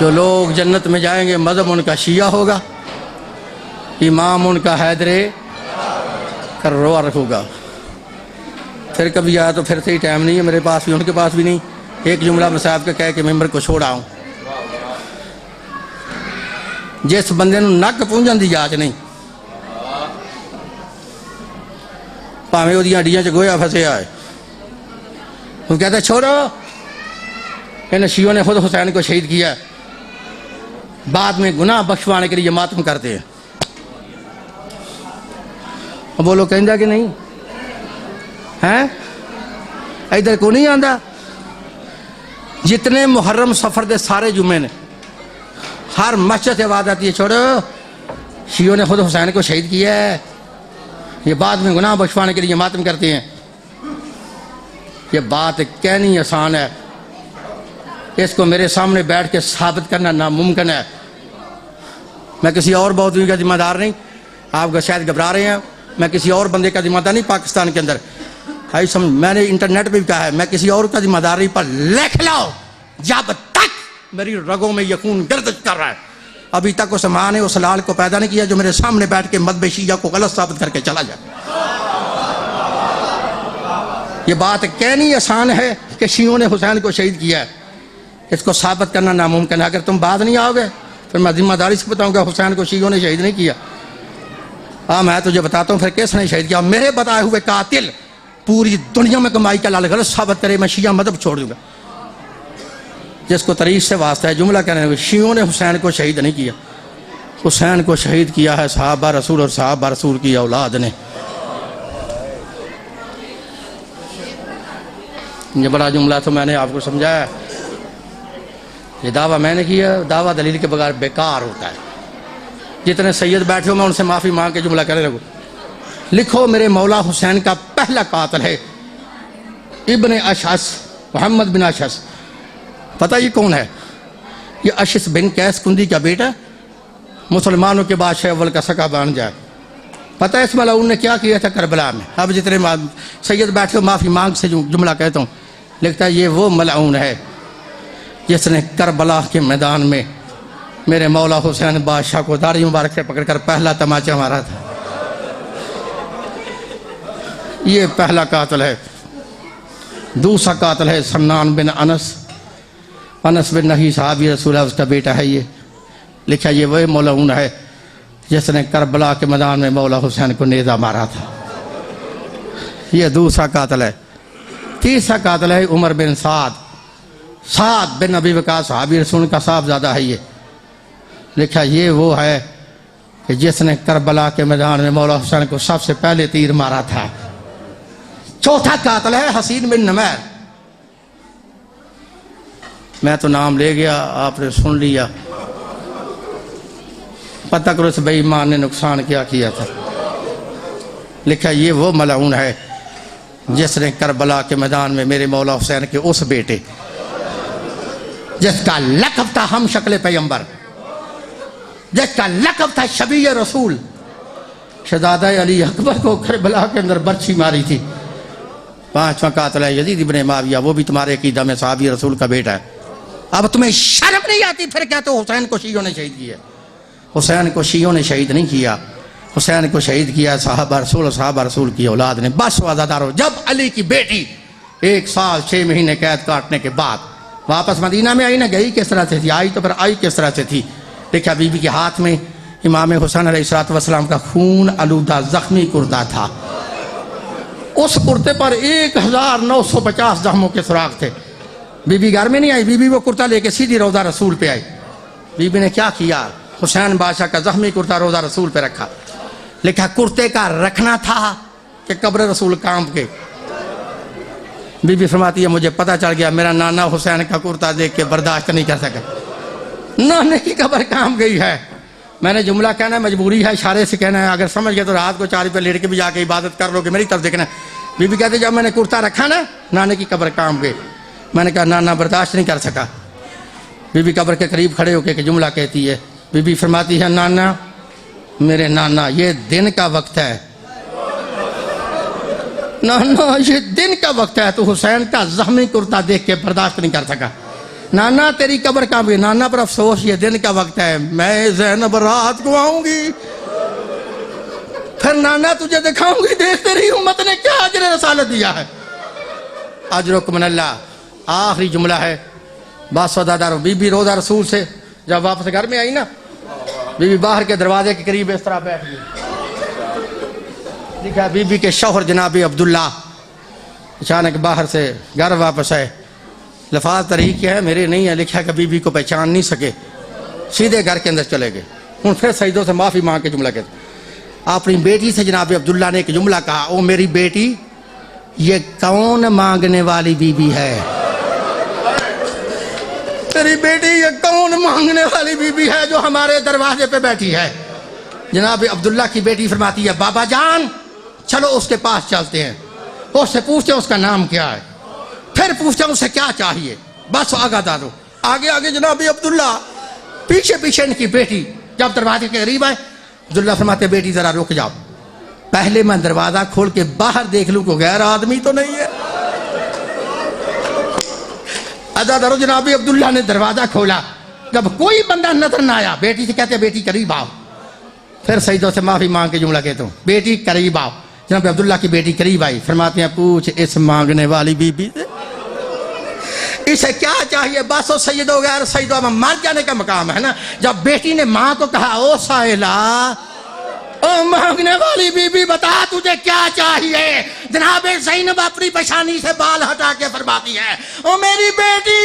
جو لوگ جنت میں جائیں گے مذہب ان کا شیعہ ہوگا، امام ان کا حیدر کرار ہوگا۔ پھر کبھی آیا تو پھر سے ہی ٹائم نہیں ہے میرے پاس بھی، ان کے پاس بھی نہیں۔ ایک جملہ میں صاحب کا کہہ کے ممبر کو چھوڑا ہوں۔ جس بندے نو نک پونجن دی جاچ نہیں، پاویں اودیاں ہڈیاں چ گویا پھسیا ہے، وہ کہتا ہے چھوڑو، ان شیعوں نے خود حسین کو شہید کیا، بعد میں گناہ بخشوانے کے لیے ماتم کرتے ہیں۔ اب بولو کہندا کہ نہیں ہیں؟ ادھر کو نہیں آندا؟ جتنے محرم سفر دے سارے جمعے نے ہر مسجد سے آواز آتی ہے چھوڑو، شیعوں نے خود حسین کو شہید کیا ہے، یہ بعد میں گناہ بخشوانے کے لیے ماتم کرتے ہیں۔ یہ بات کہنی آسان ہے، اس کو میرے سامنے بیٹھ کے ثابت کرنا ناممکن ہے۔ میں کسی اور بہودی کا ذمہ دار نہیں، آپ کا شاید گھبرا رہے ہیں، میں کسی اور بندے کا ذمہ دار نہیں پاکستان کے اندر۔ میں نے انٹرنیٹ پہ بھی کہا ہے، میں کسی اور کا ذمہ دار نہیں، پر لکھ لو جب تک میری رگوں میں یقین گردش کر رہا ہے، ابھی تک اس ماں نے اس لال کو پیدا نہیں کیا جو میرے سامنے بیٹھ کے مذہب شیعہ کو غلط ثابت کر کے چلا جائے۔ یہ بات کہنی آسان ہے کہ شیعوں نے حسین کو شہید کیا ہے، اس کو ثابت کرنا ناممکن ہے۔ اگر تم بعد نہیں آؤ گے پھر میں ذمہ داری سے بتاؤں گا حسین کو شیعوں نے شہید نہیں کیا۔ ہاں میں تجھے بتاتا ہوں پھر کس نے شہید کیا۔ میرے بتائے ہوئے قاتل پوری دنیا میں کمائی کا لال غلط ثابت کرے، میں شیعہ مذہب چھوڑ دوں گا۔ جس کو تاریخ سے واسطہ ہے جملہ کہنے ہوئے، شیعوں نے حسین کو شہید نہیں کیا، حسین کو شہید کیا ہے صحابہ رسول اور صحابہ رسول کی اولاد نے۔ یہ بڑا جملہ تو میں نے آپ کو سمجھایا، یہ دعویٰ میں نے کیا، دعویٰ دلیل کے بغیر بیکار ہوتا ہے۔ جتنے سید بیٹھے ہو میں ان سے معافی مانگ کے جملہ کرنے لگوں۔ لکھو میرے مولا حسین کا پہلا قاتل ہے ابن اشعث، محمد بن اشعث۔ پتہ یہ کون ہے؟ یہ اشعث بن قیس کندی کا بیٹا، مسلمانوں کے بادشاہ اول کا سکا بن جائے۔ پتہ ہے اس ملعون نے کیا کیا تھا کربلا میں؟ اب جتنے سید بیٹھے ہو معافی مانگ سے جملہ کہتا ہوں، لکھتا ہے یہ وہ ملعون ہے جس نے کربلا کے میدان میں میرے مولا حسین بادشاہ کو داڑھی مبارک سے پکڑ کر پہلا تماچا مارا تھا۔ یہ پہلا قاتل ہے۔ دوسرا قاتل ہے سنان بن انس بن نہی صحابی رسول اللہ، اس کا بیٹا ہے۔ یہ لکھا یہ وہ ملعون ہے جس نے کربلا کے میدان میں مولا حسین کو نیزہ مارا تھا۔ یہ دوسرا قاتل ہے۔ تیسرا قاتل ہے عمر بن سعد بن ابی وقاص، صحابی رسول کا صاحبزادہ ہے۔ یہ لکھا یہ وہ ہے کہ جس نے کربلا کے میدان میں مولا حسین کو سب سے پہلے تیر مارا تھا۔ چوتھا قاتل ہے حسین بن نمیر۔ میں تو نام لے گیا، آپ نے سن لیا، پتہ کرو اس بے ایمان نے نقصان کیا کیا تھا۔ لکھا یہ وہ ملعون ہے جس نے کربلا کے میدان میں میرے مولا حسین کے اس بیٹے جس کا لقب تھا ہم شکل پیغمبر، جس کا لقب تھا شبیہ رسول، شہزادہ علی اکبر کو کربلا کے اندر برچھی ماری تھی۔ پانچواں قاتل ہے یزید ابن معاویہ، وہ بھی تمہارے عقیدہ میں صحابی رسول کا بیٹا ہے۔ اب تمہیں شرم نہیں آتی پھر کہتے ہو حسین کو شیعوں نے شہید کیا؟ حسین کو شیعوں نے شہید نہیں کیا، حسین کو شہید کیا صحابہ رسول اور صحابہ رسول کی اولاد نے۔ بس وعدہ جب علی کی بیٹی 1 سال 6 مہینے قید کاٹنے کے بعد واپس مدینہ میں آئی، نہ گئی کس طرح سے تھی، آئی تو پھر آئی کس طرح سے تھی۔ دیکھا بی بی کے ہاتھ میں امام حسین علیہ السلام کا خون آلودہ زخمی کردہ تھا، اس کرتے پر 1950 زخموں کے سراغ تھے۔ بی بی گھر میں نہیں آئی، بی بی وہ کرتا لے کے سیدھی روضہ رسول پہ آئی۔ بی بی نے کیا کیا؟ حسین بادشاہ کا زخمی کرتا روضہ رسول پہ رکھا۔ لکھا کرتے کا رکھنا تھا کہ قبر رسول کانپ کے۔ بی بی فرماتی ہے مجھے پتہ چل گیا، میرا نانا حسین کا کرتا دیکھ کے برداشت نہیں کر سکا، نانے کی قبر کانپ گئی ہے۔ میں نے جملہ کہنا ہے، مجبوری ہے، اشارے سے کہنا ہے، اگر سمجھ گئے تو رات کو چاری پہ لیٹ کے بھی جا کے عبادت کر لو کہ میری طرف دیکھنا ہے۔ بی بی کہتے جب میں نے کرتا رکھا نا نانے کی قبر کانپ گئی۔ میں نے کہا نانا برداشت نہیں کر سکا۔ بی بی قبر کے قریب کھڑے ہو کے جملہ کہتی ہے، بی بی فرماتی ہے نانا میرے نانا یہ دن کا وقت ہے، نانا یہ دن کا وقت ہے، تو حسین کا زخمی کرتا دیکھ کے برداشت نہیں کر سکا۔ نانا تیری قبر کہاں بھی؟ نانا پر افسوس، یہ دن کا وقت ہے، میں زینب رات کو آؤں گی، پھر نانا تجھے دکھاؤں گی، دیکھ تیری امت نے کیا اجر رسالت دیا ہے۔ اجرکم من اللہ، آخری جملہ ہے۔ بس وفادار بی بی روزہ رسول سے جب واپس گھر میں آئی نا، بی بی باہر کے دروازے کے قریب اس طرح بیٹھ گئی، دیکھا بی بی کے شوہر جناب عبداللہ اچانک باہر سے گھر واپس آئے، لفاظ طریق ہے میرے نہیں ہے، لکھا کہ بی بی کو پہچان نہیں سکے، سیدھے گھر کے اندر چلے گئے۔ ان پھر سجدوں سے معافی مانگ کے جملہ کہتے، اپنی بیٹی سے جناب عبداللہ نے ایک جملہ کہا، او میری بیٹی، یہ کون مانگنے والی بی بی ہے؟ تیری بیٹی یہ کون مانگنے والی بی بی ہے جو ہمارے دروازے پہ بیٹھی ہے؟ جناب عبداللہ کی بیٹی فرماتی ہے، بابا جان چلو اس کے پاس چلتے ہیں، اس سے پوچھتے ہیں اس کا نام کیا ہے، پھر پوچھتے ہیں اسے کیا چاہیے، بس آگاہ دادو۔ آگے آگے جناب عبداللہ، پیچھے پیچھے ان کی بیٹی، جب دروازے کے قریب آئے عبداللہ فرماتے بیٹی ذرا رک جاؤ، پہلے میں دروازہ کھول کے باہر دیکھ لوں کوئی غیر آدمی تو نہیں ہے۔ ادادارو جناب عبداللہ نے دروازہ کھولا، جب کوئی بندہ نظر نہ آیا بیٹی سے کہتے بیٹی قریب آؤ، پھر سجدوں سے معافی مانگ کے جملہ کہتا ہوں، بیٹی قریب آؤ۔ جناب عبداللہ کی بیٹی قریب آئی، فرماتے ہیں پوچھ اس مانگنے والی بی بی سے اسے کیا چاہیے؟ بس وہ سیدو غیر سیدو میں مر جانے کا مقام ہے نا۔ جب بیٹی نے ماں کو کہا، او سائلہ، او مانگنے والی بی بی بتا تجھے کیا چاہیے، جناب زینب اپنی پیشانی سے بال ہٹا کے فرماتی ہے، او میری بیٹی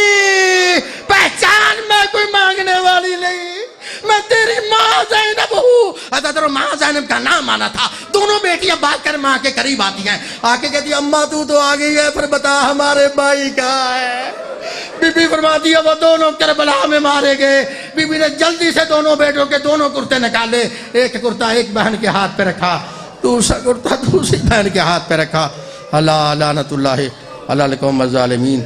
پہچان میں کوئی مانگنے والی نہیں، میں تیری ماں زینب ہوں۔ حضرت ماں زینب کا نام آنا تھا۔ دونوں بیٹیاں بات کر ماں کے قریب آتی ہیں، آ کے کہتی اماں تو آ گئی ہے، پھر بتا ہمارے بھائی کہاں ہے؟ بی بی فرماتی ہے وہ دونوں کربلا میں مارے گئے۔ بی بی نے جلدی سے دونوں بیٹوں کے دونوں کرتے نکالے، ایک کرتا ایک بہن کے ہاتھ پہ رکھا، دوسرا کرتا دوسری بہن کے ہاتھ پہ رکھا۔ اللہ لعنت اللہ علی القوم الظالمین۔